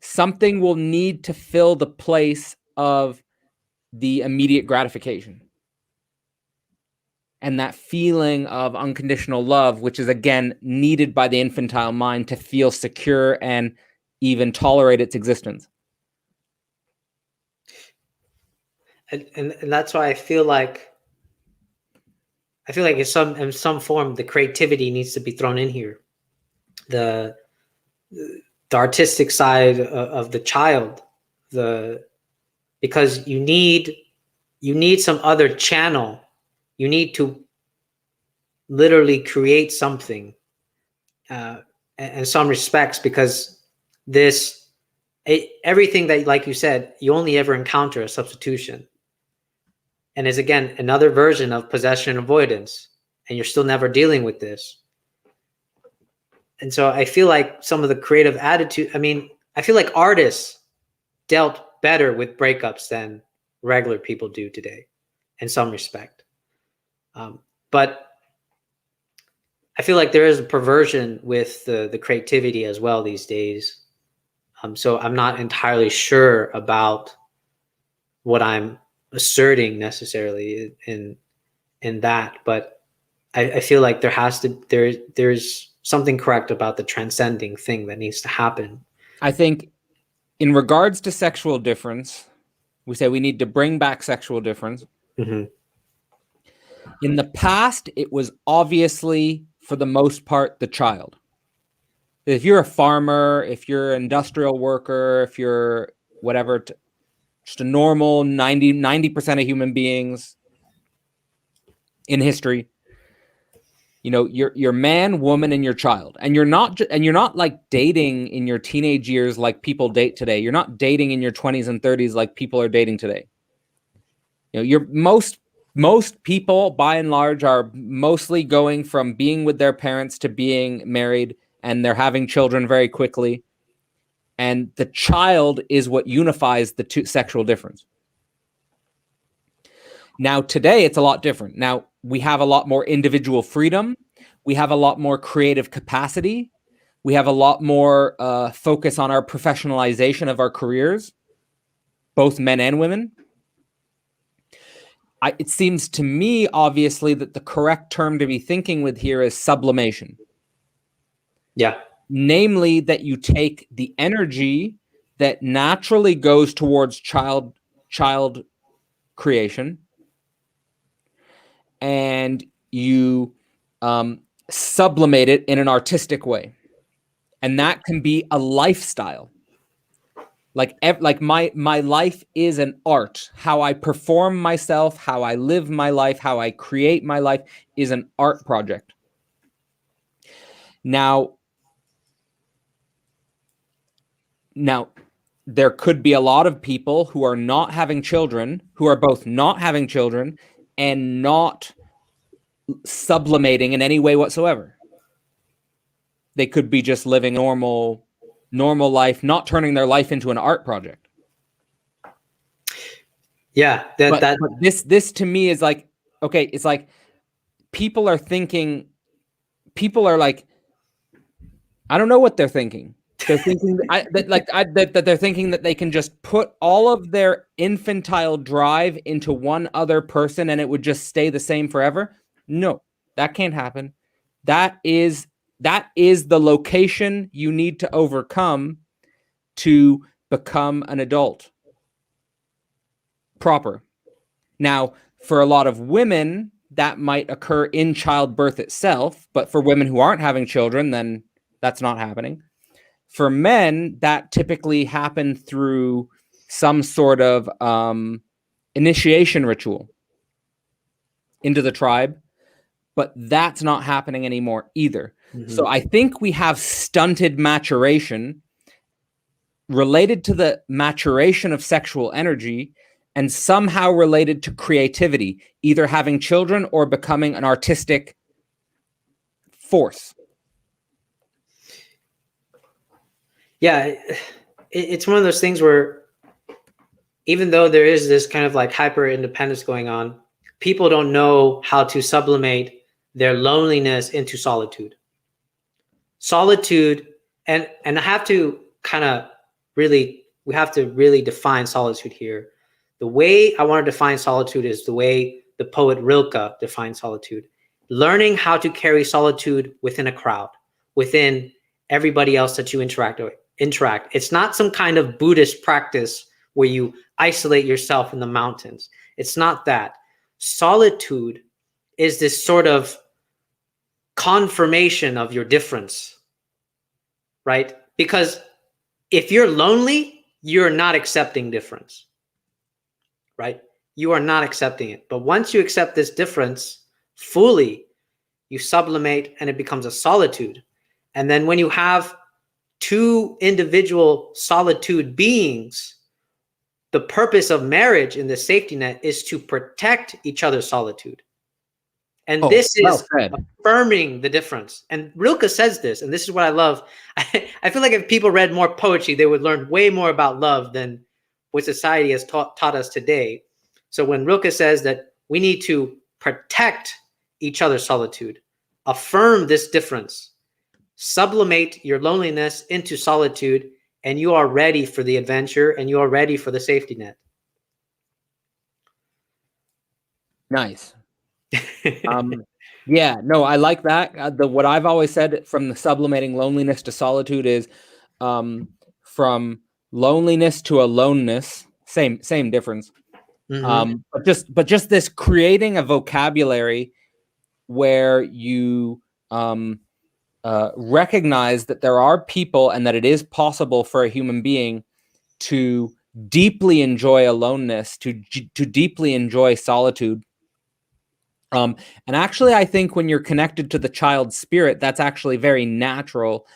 Something will need to fill the place of the immediate gratification. And that feeling of unconditional love, which is, again, needed by the infantile mind to feel secure and even tolerate its existence. And that's why I feel like in some form the creativity needs to be thrown in here. The artistic side of the child, because you need some other channel. You need to literally create something in some respects, because everything that, like you said, you only ever encounter a substitution. And is, again, another version of possession avoidance, and you're still never dealing with this. And so I feel like some of the creative attitude, I feel like artists dealt better with breakups than regular people do today, in some respect. But I feel like there is a perversion with the creativity as well these days. So I'm not entirely sure about what I'm asserting necessarily in that, but I feel like there's something correct about the transcending thing that needs to happen. I think in regards to sexual difference, we say we need to bring back sexual difference. Mm-hmm. In the past, it was obviously, for the most part, the child. If you're a farmer, if you're an industrial worker, if you're whatever, just a normal 90% of human beings in history, you're man, woman, and your child. And you're not like dating in your teenage years like people date today. You're not dating in your 20s and 30s like people are dating today. You're most people, by and large, are mostly going from being with their parents to being married, and they're having children very quickly. And the child is what unifies the two sexual difference. Now, today, it's a lot different. Now, we have a lot more individual freedom. We have a lot more creative capacity. We have a lot more focus on our professionalization of our careers, both men and women. It seems to me, obviously, that the correct term to be thinking with here is sublimation. Yeah. Namely, that you take the energy that naturally goes towards child creation, and you sublimate it in an artistic way. And that can be a lifestyle. Like my life is an art. How I perform myself, how I live my life, how I create my life is an art project. Now, Now, there could be a lot of people who are not having children, who are both not having children and not sublimating in any way whatsoever. They could be just living normal life, not turning their life into an art project. Yeah, but this to me is like, okay, it's like people are like, I don't know what they're thinking. They're thinking that they're thinking that they can just put all of their infantile drive into one other person and it would just stay the same forever. No, that can't happen. That is the location you need to overcome to become an adult proper. Now, for a lot of women, that might occur in childbirth itself, but for women who aren't having children, then that's not happening. For men, that typically happened through some sort of initiation ritual into the tribe, but that's not happening anymore either. Mm-hmm. So I think we have stunted maturation related to the maturation of sexual energy and somehow related to creativity, either having children or becoming an artistic force. Yeah, it's one of those things where even though there is this kind of like hyper independence going on, people don't know how to sublimate their loneliness into solitude. Solitude, and I have to kind of really, we have to really define solitude here. The way I want to define solitude is the way the poet Rilke defines solitude. Learning how to carry solitude within a crowd, within everybody else that you interact. It's not some kind of Buddhist practice where you isolate yourself in the mountains. It's not that. Solitude is this sort of confirmation of your difference, right? Because if you're lonely, you're not accepting difference, right? You are not accepting it. But once you accept this difference fully, you sublimate and it becomes a solitude. And then when you have two individual solitude beings, the purpose of marriage in the safety net is to protect each other's solitude. And this is affirming the difference. And Rilke says this, and this is what I love. I feel like if people read more poetry, they would learn way more about love than what society has taught us today. So when Rilke says that we need to protect each other's solitude, affirm this difference, sublimate your loneliness into solitude, and you are ready for the adventure and you are ready for the safety net. Nice. Yeah, no, I like that. What I've always said from the sublimating loneliness to solitude is from loneliness to aloneness, same difference. Mm-hmm. But just this creating a vocabulary where you recognize that there are people and that it is possible for a human being to deeply enjoy aloneness, to deeply enjoy solitude. And actually, I think when you're connected to the child's spirit, that's actually very natural.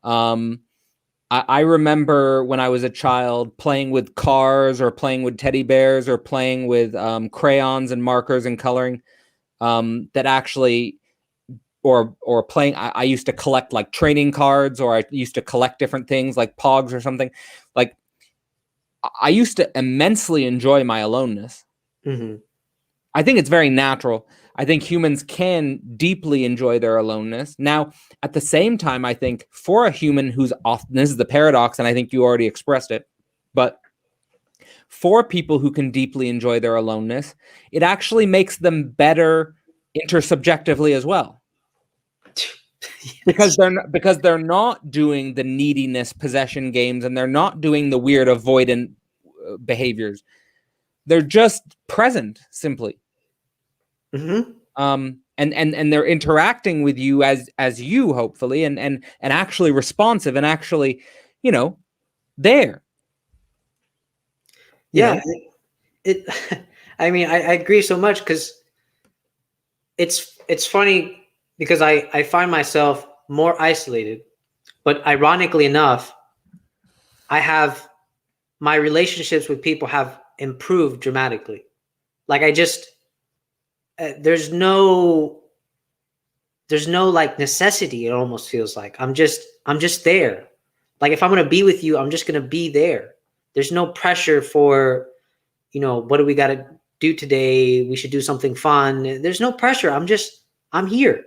I remember when I was a child playing with cars or playing with teddy bears or playing with crayons and markers and coloring that actually, or playing, I used to collect like training cards, or I used to collect different things like Pogs or something. Like I used to immensely enjoy my aloneness. Mm-hmm. I think it's very natural. I think humans can deeply enjoy their aloneness. Now, at the same time, I think for a human who's often, this is the paradox, and I think you already expressed it, but for people who can deeply enjoy their aloneness, it actually makes them better intersubjectively as well. Yes. Because they're not doing the neediness possession games, and they're not doing the weird avoidant behaviors. They're just present, simply. Mm-hmm. And they're interacting with you as you, hopefully, and actually responsive and actually, there. Yeah, I mean, I agree so much, because it's funny because I find myself more isolated, but ironically enough, I have my relationships with people have improved dramatically. Like I just there's no like necessity. It almost feels like I'm just there. Like if I'm going to be with you, I'm just going to be there. There's no pressure for, what do we got to do today? We should do something fun. There's no pressure. I'm here.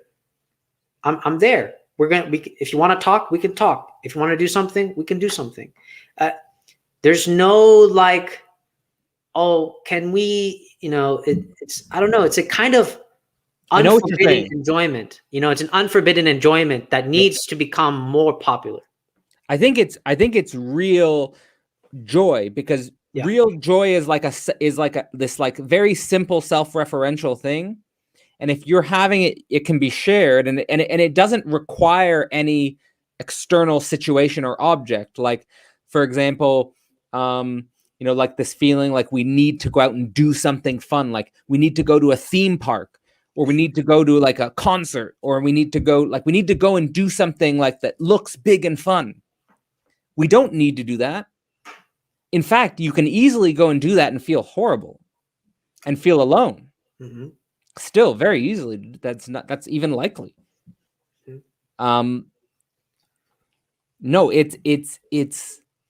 I'm there. If you want to talk, we can talk. If you want to do something, we can do something. There's no like, oh, can we, it's, I don't know. It's a kind of unforbidden enjoyment. It's an unforbidden enjoyment that needs to become more popular. I think it's real joy, because real joy is like this like very simple self-referential thing. And if you're having it, it can be shared, and it doesn't require any external situation or object. Like, for example, like this feeling like we need to go out and do something fun. Like we need to go to a theme park, or we need to go to like a concert, or we need to go and do something like that looks big and fun. We don't need to do that. In fact, you can easily go and do that and feel horrible and feel alone. Mm-hmm. Still very easily. That's even likely. No, it's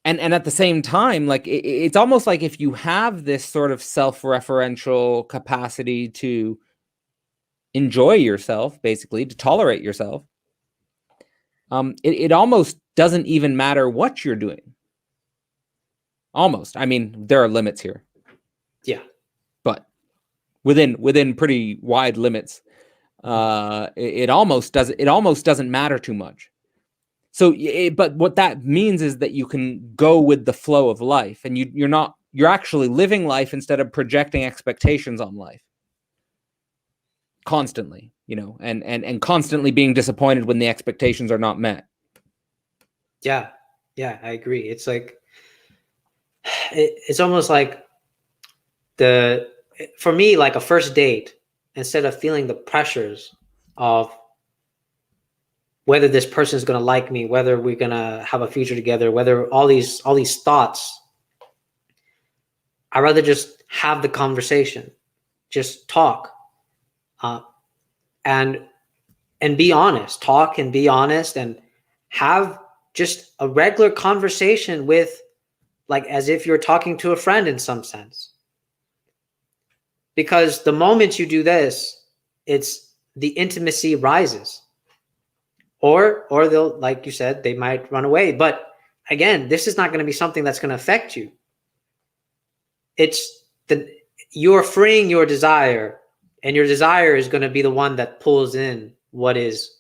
and at the same time, like it's almost like if you have this sort of self-referential capacity to enjoy yourself, basically to tolerate yourself, it almost doesn't even matter what you're doing. Almost. I mean, there are limits here. Yeah. But within pretty wide limits, it almost doesn't matter too much. So, but what that means is that you can go with the flow of life, and you're actually living life instead of projecting expectations on life constantly, and constantly being disappointed when the expectations are not met. Yeah, I agree. It's like it's almost like for me, like a first date, instead of feeling the pressures of whether this person is going to like me, whether we're going to have a future together, whether all these thoughts, I'd rather just have the conversation, just talk, and be honest, talk and be honest, and have just a regular conversation with, like, as if you're talking to a friend in some sense. Because the moment you do this, it's the intimacy rises. Or they'll, like you said, they might run away. But again, this is not going to be something that's going to affect you. It's you're freeing your desire, and your desire is going to be the one that pulls in what is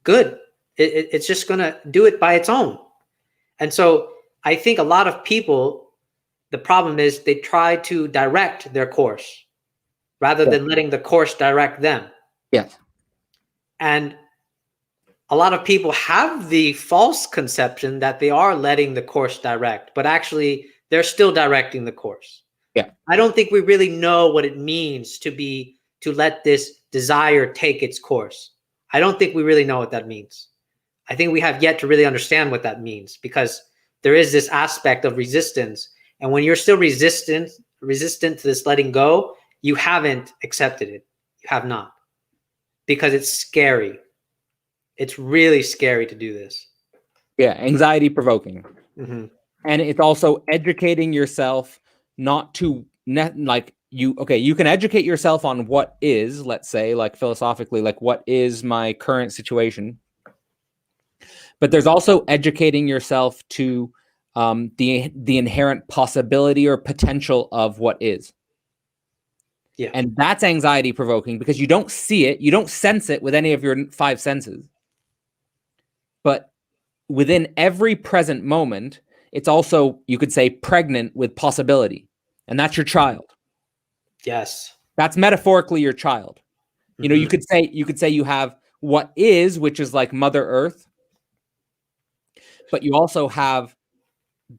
good. It's just going to do it by its own. And so I think a lot of people, the problem is they try to direct their course rather than letting the course direct them. Yes. And a lot of people have the false conception that they are letting the course direct, but actually they're still directing the course. Yeah. I don't think we really know what it means to let this desire take its course. I don't think we really know what that means. I think we have yet to really understand what that means, because there is this aspect of resistance. And when you're still resistant to this letting go, you haven't accepted it. You have not. Because it's scary. It's really scary to do this. Yeah, anxiety provoking. Mm-hmm. And it's also educating yourself not to you can educate yourself on what is, let's say, like philosophically, like what is my current situation. But there's also educating yourself to the inherent possibility or potential of what is. Yeah. And that's anxiety provoking, because you don't see it, you don't sense it with any of your five senses. But within every present moment, it's also, you could say, pregnant with possibility. And that's your child. Yes. That's metaphorically your child. Mm-hmm. You could say you have what is, which is like Mother Earth. But you also have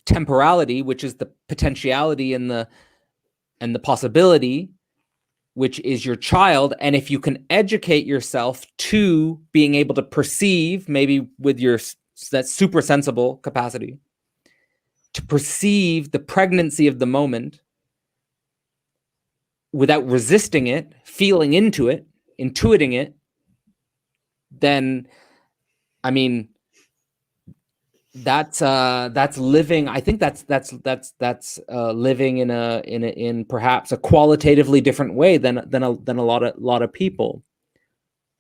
temporality, which is the potentiality and the possibility, which is your child. And if you can educate yourself to being able to perceive, maybe with your super sensible capacity to perceive the pregnancy of the moment without resisting it, feeling into it, intuiting it, then, I mean, that's living. I think that's living in perhaps a qualitatively different way than a lot of people,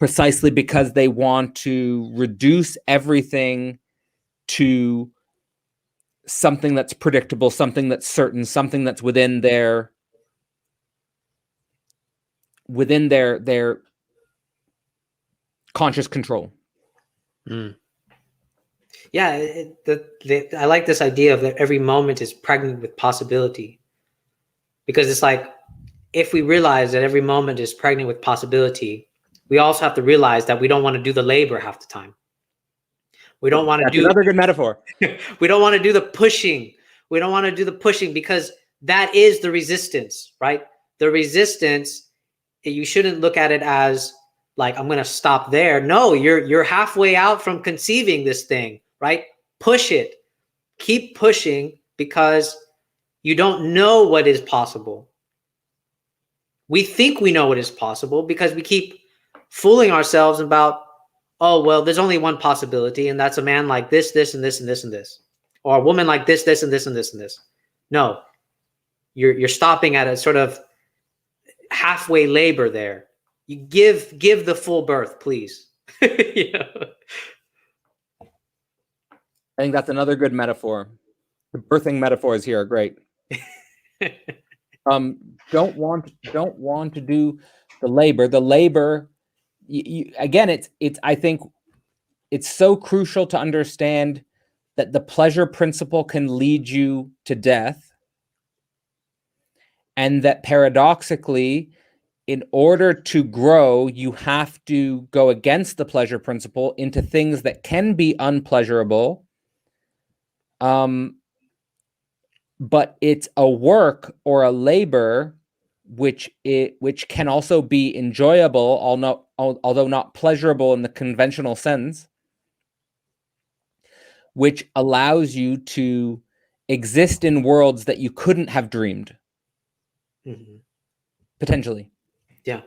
precisely because they want to reduce everything to something that's predictable, something that's certain, something that's within their conscious control. Yeah, I like this idea of that every moment is pregnant with possibility, because it's like, if we realize that every moment is pregnant with possibility, we also have to realize that we don't want to do the labor half the time. We don't want to do another good metaphor. We don't want to do the pushing. We don't want to do the pushing, because that is the resistance, right? The resistance, you shouldn't look at it as like, I'm going to stop there. No, you're halfway out from conceiving this thing, right? Push it. Keep pushing, because you don't know what is possible. We think we know what is possible because we keep fooling ourselves about, oh, well, there's only one possibility, and that's a man like this, this, and this, and this, and this, or a woman like this, this, and this, and this, and this. No, you're stopping at a sort of halfway labor there. You give the full birth, please. You know? I think that's another good metaphor. The birthing metaphors here are great. Don't want to do the labor. The labor, again, it's I think it's so crucial to understand that the pleasure principle can lead you to death, and that paradoxically, in order to grow, you have to go against the pleasure principle into things that can be unpleasurable. But it's a work or a labor which can also be enjoyable, although not pleasurable in the conventional sense, which allows you to exist in worlds that you couldn't have dreamed. Potentially. Yeah.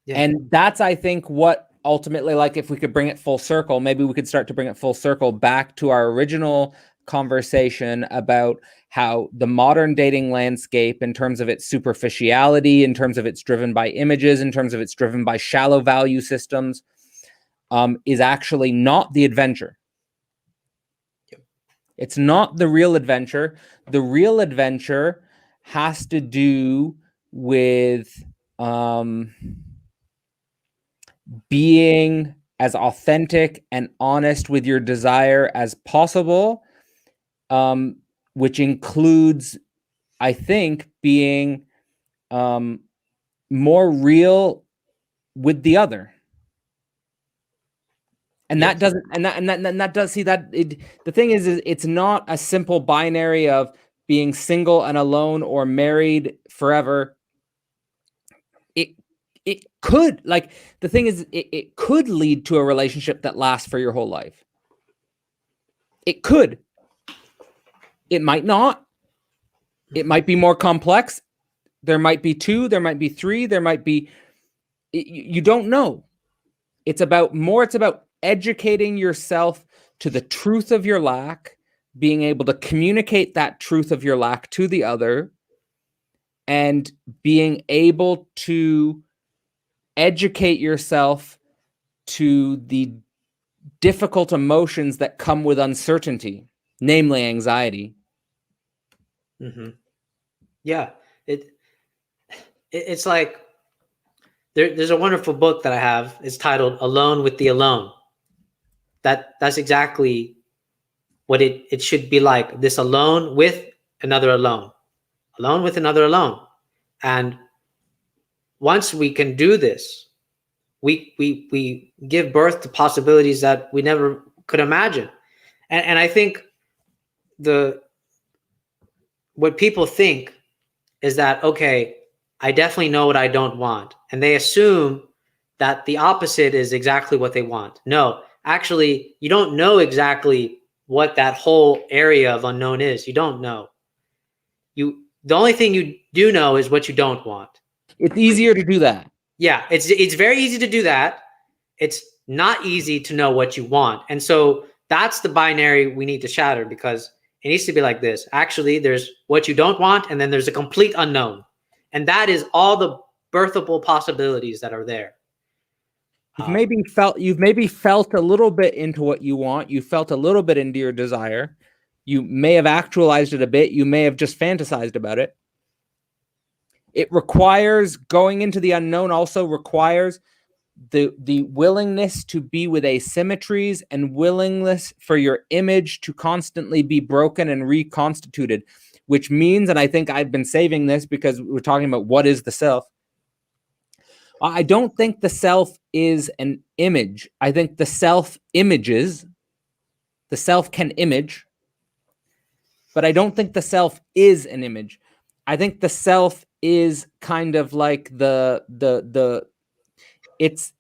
And that's, I think, what ultimately, like, if we could bring it full circle, maybe we could start to bring it full circle back to our original conversation about how the modern dating landscape, in terms of its superficiality, in terms of it's driven by images, in terms of it's driven by shallow value systems, is actually not the adventure. It's not the real adventure. The real adventure has to do with being as authentic and honest with your desire as possible, which includes, I think, being more real with the other. And that doesn't, and that does see that the thing is it's not a simple binary of being single and alone or married forever. It could, like, the thing is, it could lead to a relationship that lasts for your whole life. It could. It might not. It might be more complex. There might be 2, there might be 3, there might be, you don't know. It's about educating yourself to the truth of your lack, being able to communicate that truth of your lack to the other, and being able to educate yourself to the difficult emotions that come with uncertainty, namely anxiety. Yeah, it's like there's a wonderful book that I have. It's titled "Alone with the Alone." That's exactly what it should be like. This alone with another alone, alone with another alone, and once we can do this, we give birth to possibilities that we never could imagine. And I think what people think is that, okay, I definitely know what I don't want. And they assume that the opposite is exactly what they want. No, actually, you don't know exactly what that whole area of unknown is. You don't know. The only thing you do know is what you don't want. It's easier to do that. Yeah, it's very easy to do that. It's not easy to know what you want. And so that's the binary we need to shatter, because it needs to be like this. Actually, there's what you don't want, and then there's a complete unknown. And that is all the birthable possibilities that are there. You've maybe felt a little bit into what you want. You felt a little bit into your desire. You may have actualized it a bit. You may have just fantasized about it. It requires, going into the unknown also requires the willingness to be with asymmetries and willingness for your image to constantly be broken and reconstituted, which means, and I think I've been saving this because we're talking about what is the self. I don't think the self is an image. I think the self images. The self can image, but I don't think the self is an image. I think the self is kind of like it's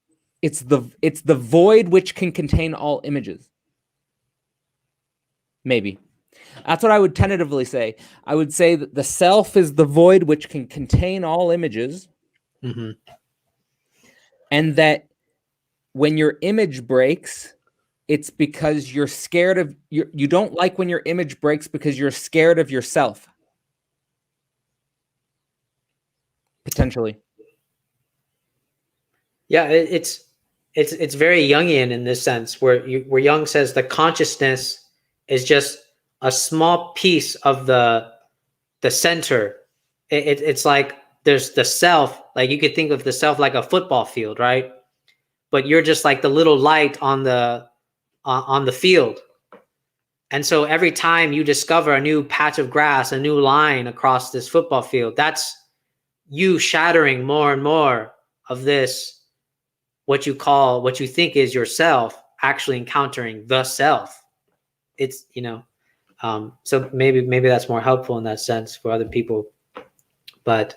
the void which can contain all images. Maybe. That's what I would tentatively say. I would say that the self is the void which can contain all images. Mm-hmm. And that when your image breaks, it's because you're scared of you don't like when your image breaks because you're scared of yourself. Potentially. Yeah, it's very Jungian in this sense, where Jung says the consciousness is just a small piece of the center. It's like there's the self, like you could think of the self like a football field, right? But you're just like the little light on the field. And so every time you discover a new patch of grass, a new line across this football field, that's you shattering more and more of this, what you think is yourself, actually encountering the self. It's, so maybe that's more helpful in that sense for other people. But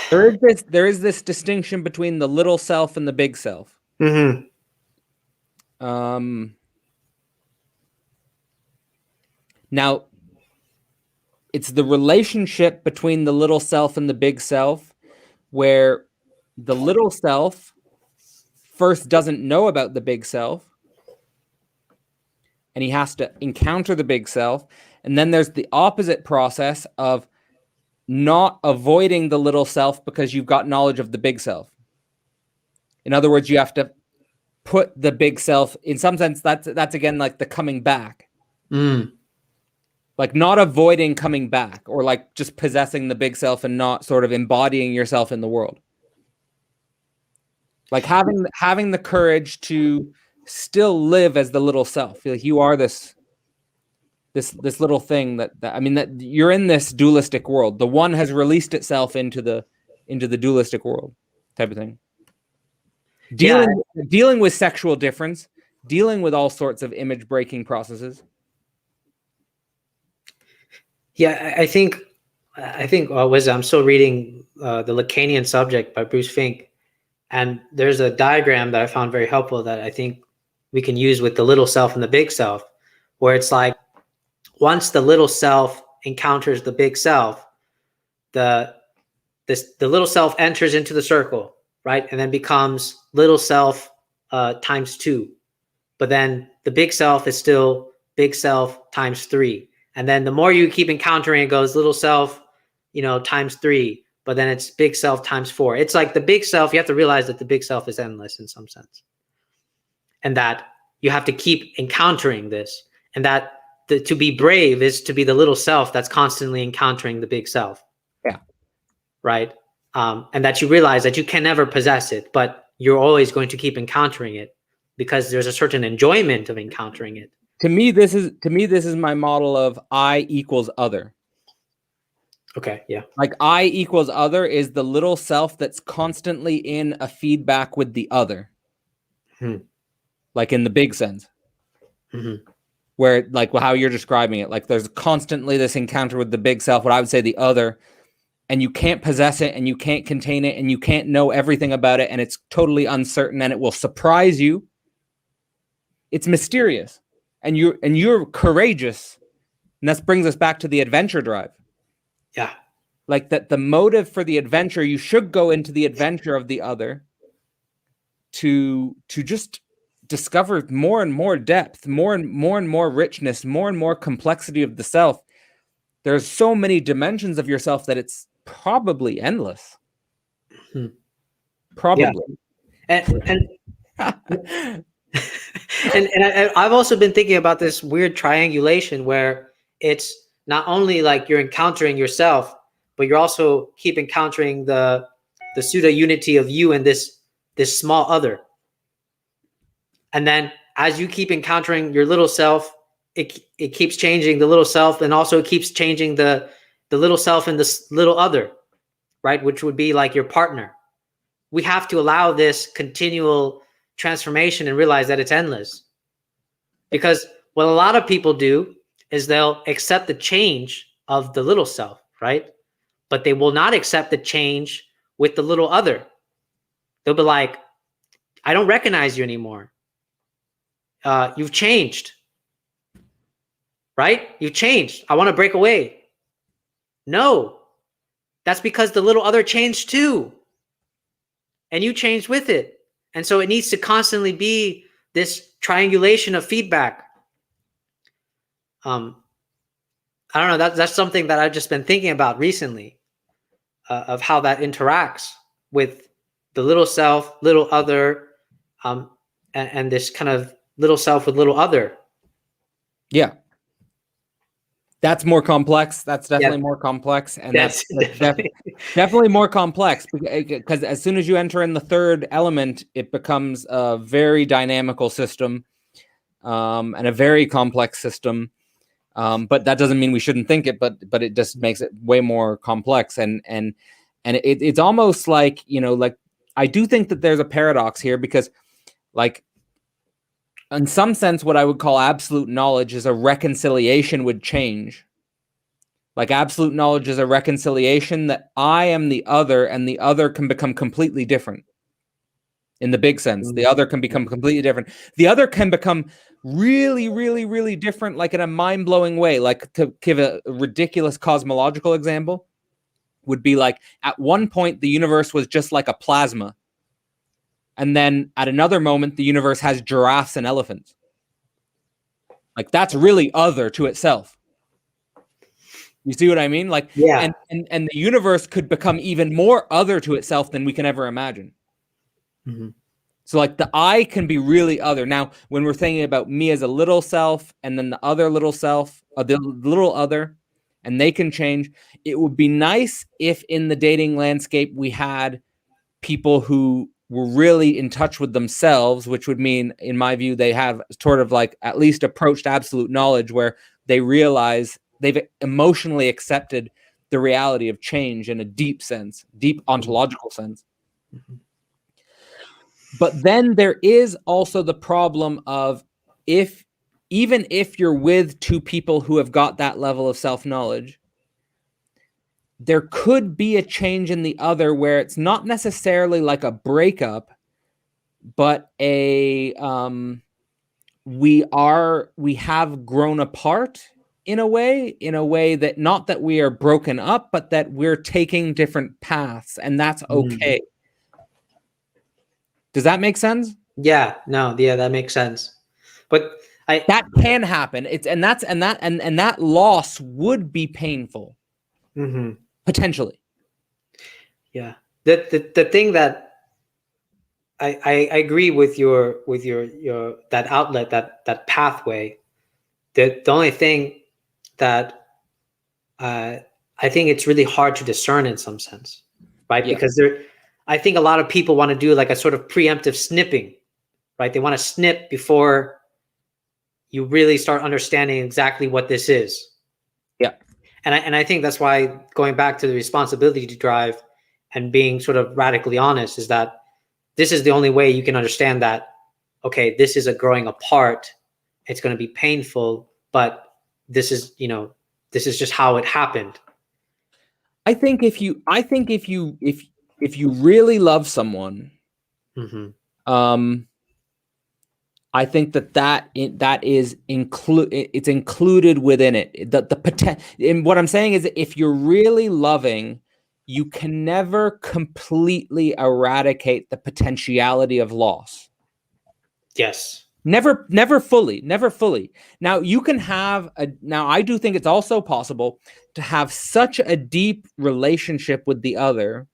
there is this distinction between the little self and the big self. Mm-hmm. Now, it's the relationship between the little self and the big self, where the little self first doesn't know about the big self, and he has to encounter the big self. And then there's the opposite process of not avoiding the little self because you've got knowledge of the big self. In other words, you have to put the big self, in some sense, that's again like the coming back. Like not avoiding coming back, or like just possessing the big self and not sort of embodying yourself in the world. Like having the courage to still live as the little self. Feel like you are this little thing that you're in this dualistic world. The one has released itself into the dualistic world type of thing. Dealing with sexual difference, dealing with all sorts of image breaking processes. Yeah, I think I'm still reading The Lacanian Subject by Bruce Fink, and there's a diagram that I found very helpful that I think we can use with the little self and the big self, where it's like once the little self encounters the big self, the little self enters into the circle, right, and then becomes little self times 2, but then the big self is still big self times 3. And then the more you keep encountering, it goes little self, times 3, but then it's big self times 4. It's like the big self, you have to realize that the big self is endless in some sense. And that you have to keep encountering this. And that to be brave is to be the little self that's constantly encountering the big self. Yeah. Right? And that you realize that you can never possess it, but you're always going to keep encountering it because there's a certain enjoyment of encountering it. To me, this is my model of I equals other. Okay, yeah. Like I equals other is the little self that's constantly in a feedback with the other. Like in the big sense. Mm-hmm. Where like how you're describing it, like there's constantly this encounter with the big self, what I would say the other, and you can't possess it and you can't contain it and you can't know everything about it and it's totally uncertain and it will surprise you it's mysterious, and you're courageous, and that brings us back to the adventure drive. Yeah. Like that, the motive for the adventure, you should go into the adventure of the other to just discover more and more depth, more and more richness, more and more complexity of the self. There's so many dimensions of yourself that it's probably endless. Probably. Yeah. And I've also been thinking about this weird triangulation where it's not only like you're encountering yourself, but you're also keep encountering the pseudo unity of you and this small other. And then as you keep encountering your little self, it keeps changing the little self, and also it keeps changing the little self and this little other, right? Which would be like your partner. We have to allow this continual transformation and realize that it's endless. Because what a lot of people do is they'll accept the change of the little self, right? But they will not accept the change with the little other. They'll be like, I don't recognize you anymore. You've changed, right? You've changed. I want to break away. No, that's because the little other changed too. And you changed with it. And so it needs to constantly be this triangulation of feedback. I don't know. That's something that I've just been thinking about recently, of how that interacts with the little self, little other, and this kind of little self with little other. Yeah. That's more complex. That's definitely more complex. And that's definitely more complex, because as soon as you enter in the third element, it becomes a very dynamical system, and a very complex system. But that doesn't mean we shouldn't think it, but it just makes it way more complex. And it's almost like, like, I do think that there's a paradox here, because, like, in some sense, what I would call absolute knowledge is a reconciliation with change. Like, absolute knowledge is a reconciliation that I am the other, and the other can become completely different. In the big sense, the other can become completely different. The other can become really, really, really different, like in a mind-blowing way. Like, to give a ridiculous cosmological example, would be like, at one point, the universe was just like a plasma. And then at another moment, the universe has giraffes and elephants. Like, that's really other to itself. You see what I mean? Like, yeah. And the universe could become even more other to itself than we can ever imagine. Mm-hmm. So, like, the I can be really other. Now, when we're thinking about me as a little self, and then the other little self, the little other, and they can change, it would be nice if in the dating landscape we had people who were really in touch with themselves, which would mean, in my view, they have sort of like at least approached absolute knowledge, where they realize they've emotionally accepted the reality of change in a deep sense, deep ontological sense. Mm-hmm. But then there is also the problem of, even if you're with two people who have got that level of self-knowledge, there could be a change in the other where it's not necessarily like a breakup, but we have grown apart in a way that, not that we are broken up, but that we're taking different paths, and that's okay. Does that make sense? Yeah, no, yeah, that makes sense. But that can happen. And that loss would be painful. Mm-hmm. Potentially. Yeah. The thing that I agree with your that outlet, that pathway. The only thing that I think it's really hard to discern in some sense, right? Yeah. Because I think a lot of people want to do like a sort of preemptive snipping, right? They want to snip before you really start understanding exactly what this is. Yeah. And I think that's why, going back to the responsibility to drive and being sort of radically honest, is that this is the only way you can understand that, okay, this is a growing apart. It's going to be painful, but this is just how it happened. I think if you really love someone, mm-hmm. I think that is it's included within it. The potential. And what I'm saying is that if you're really loving, you can never completely eradicate the potentiality of loss. Yes. Never fully. Now you can have now I do think it's also possible to have such a deep relationship with the other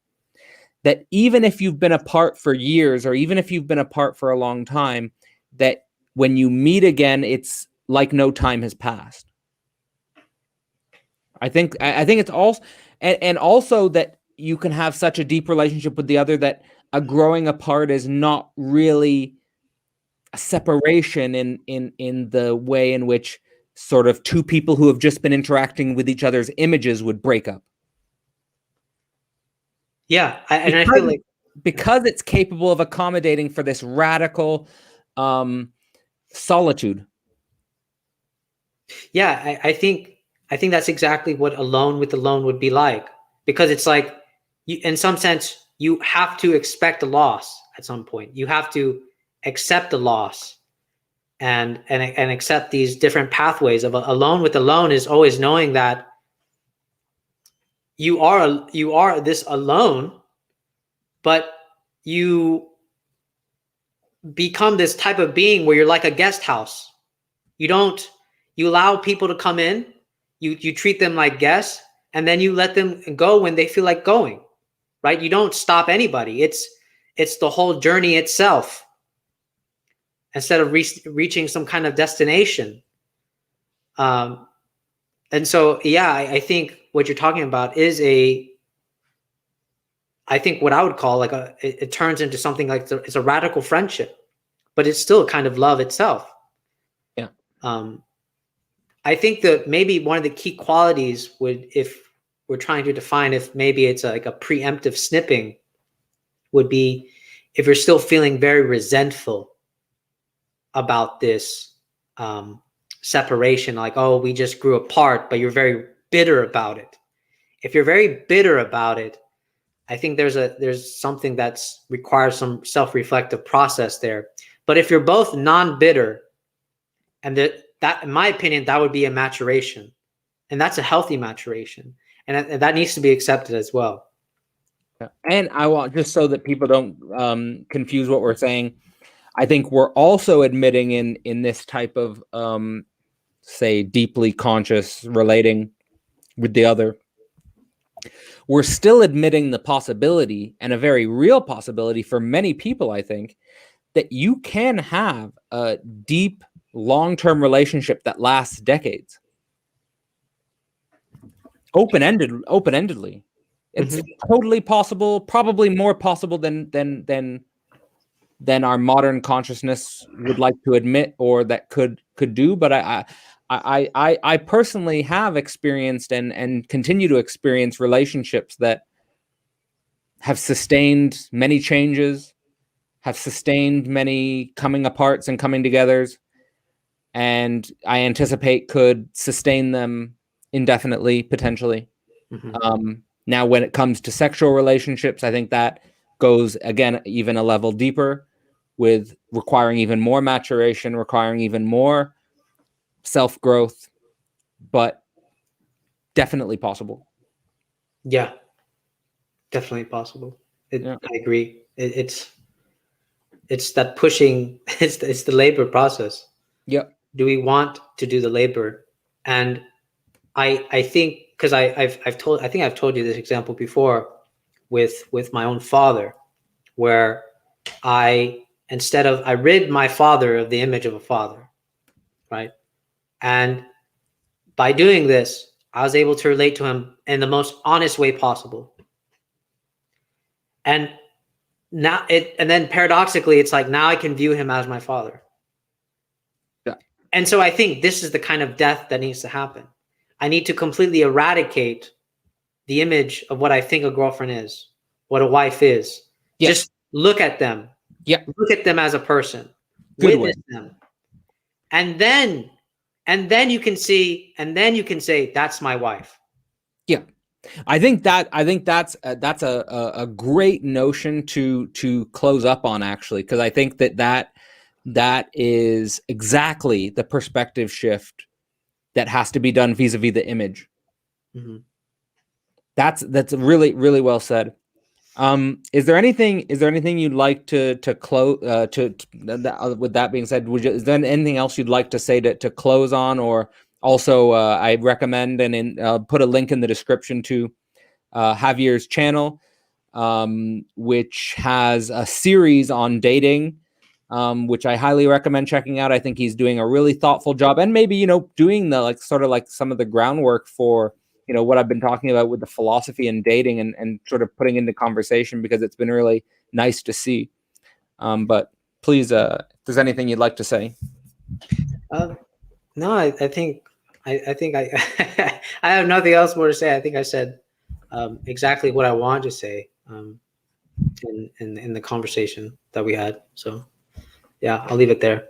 that even if you've been apart for years, or even if you've been apart for a long time, that when you meet again, it's like no time has passed. I think it's also, and also that you can have such a deep relationship with the other that a growing apart is not really a separation in the way in which sort of two people who have just been interacting with each other's images would break up. Yeah, and I feel like because it's capable of accommodating for this radical solitude. Yeah, I think that's exactly what alone with alone would be like, because it's like in some sense you have to expect a loss at some point. You have to accept the loss and accept these different pathways of alone with alone is always knowing that you are this alone, but you become this type of being where you're like a guest house. You allow people to come in, you treat them like guests, and then you let them go when they feel like going, right? You don't stop anybody. It's the whole journey itself, instead of reaching some kind of destination. And so, yeah, I think what you're talking about is I think what I would call like it turns into something like it's a radical friendship, but it's still kind of love itself. Yeah. I think that maybe one of the key qualities if we're trying to define if maybe it's like a preemptive snipping, would be if you're still feeling very resentful about this separation, like, oh, we just grew apart, but you're very bitter about it. If you're very bitter about it, I think there's something that's requires some self-reflective process there. But if you're both non-bitter, and that in my opinion, that would be a maturation, and that's a healthy maturation, and that needs to be accepted as well. And I want, just so that people don't confuse what we're saying, I think we're also admitting in this type of say deeply conscious relating with the other, we're still admitting the possibility, and a very real possibility for many people, I think, that you can have a deep long-term relationship that lasts decades, open-endedly. It's totally possible, probably more possible than our modern consciousness would like to admit, or that could do. But I personally have experienced and continue to experience relationships that have sustained many changes, have sustained many coming aparts and coming togethers, and I anticipate could sustain them indefinitely, potentially. Now, when it comes to sexual relationships, I think that goes, again, even a level deeper, with requiring even more maturation, requiring even more self-growth, but definitely possible. Yeah, definitely possible. I agree. It's that pushing. It's the labor process. Yep. Do we want to do the labor? And I think, because I've told you this example before with my own father, where I rid my father of the image of a father, right? And by doing this, I was able to relate to him in the most honest way possible. And then paradoxically, it's like now I can view him as my father. Yeah. And so I think this is the kind of death that needs to happen. I need to completely eradicate the image of what I think a girlfriend is, what a wife is. Yes. Just look at them. Yeah. Look at them as a person. Good Witness them. And then you can say, that's my wife. Yeah. I think that's a great notion to close up on, actually, because I think that that is exactly the perspective shift that has to be done vis-a-vis the image. Mm-hmm. That's really, really well said. Is there anything you'd like to close with that being said, is there anything else you'd like to say to close on? Or also, I recommend and put a link in the description to Javier's channel, which has a series on dating, which I highly recommend checking out. I think he's doing a really thoughtful job, and maybe, doing the sort of some of the groundwork for, what I've been talking about with the philosophy and dating, and sort of putting into conversation, because it's been really nice to see. But please, if there's anything you'd like to say. No, I think I I have nothing else more to say. I think I said exactly what I wanted to say in the conversation that we had. So yeah, I'll leave it there.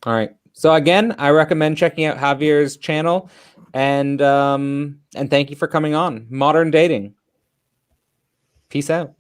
All right. So again, I recommend checking out Javier's channel, and thank you for coming on. Modern Dating. Peace out.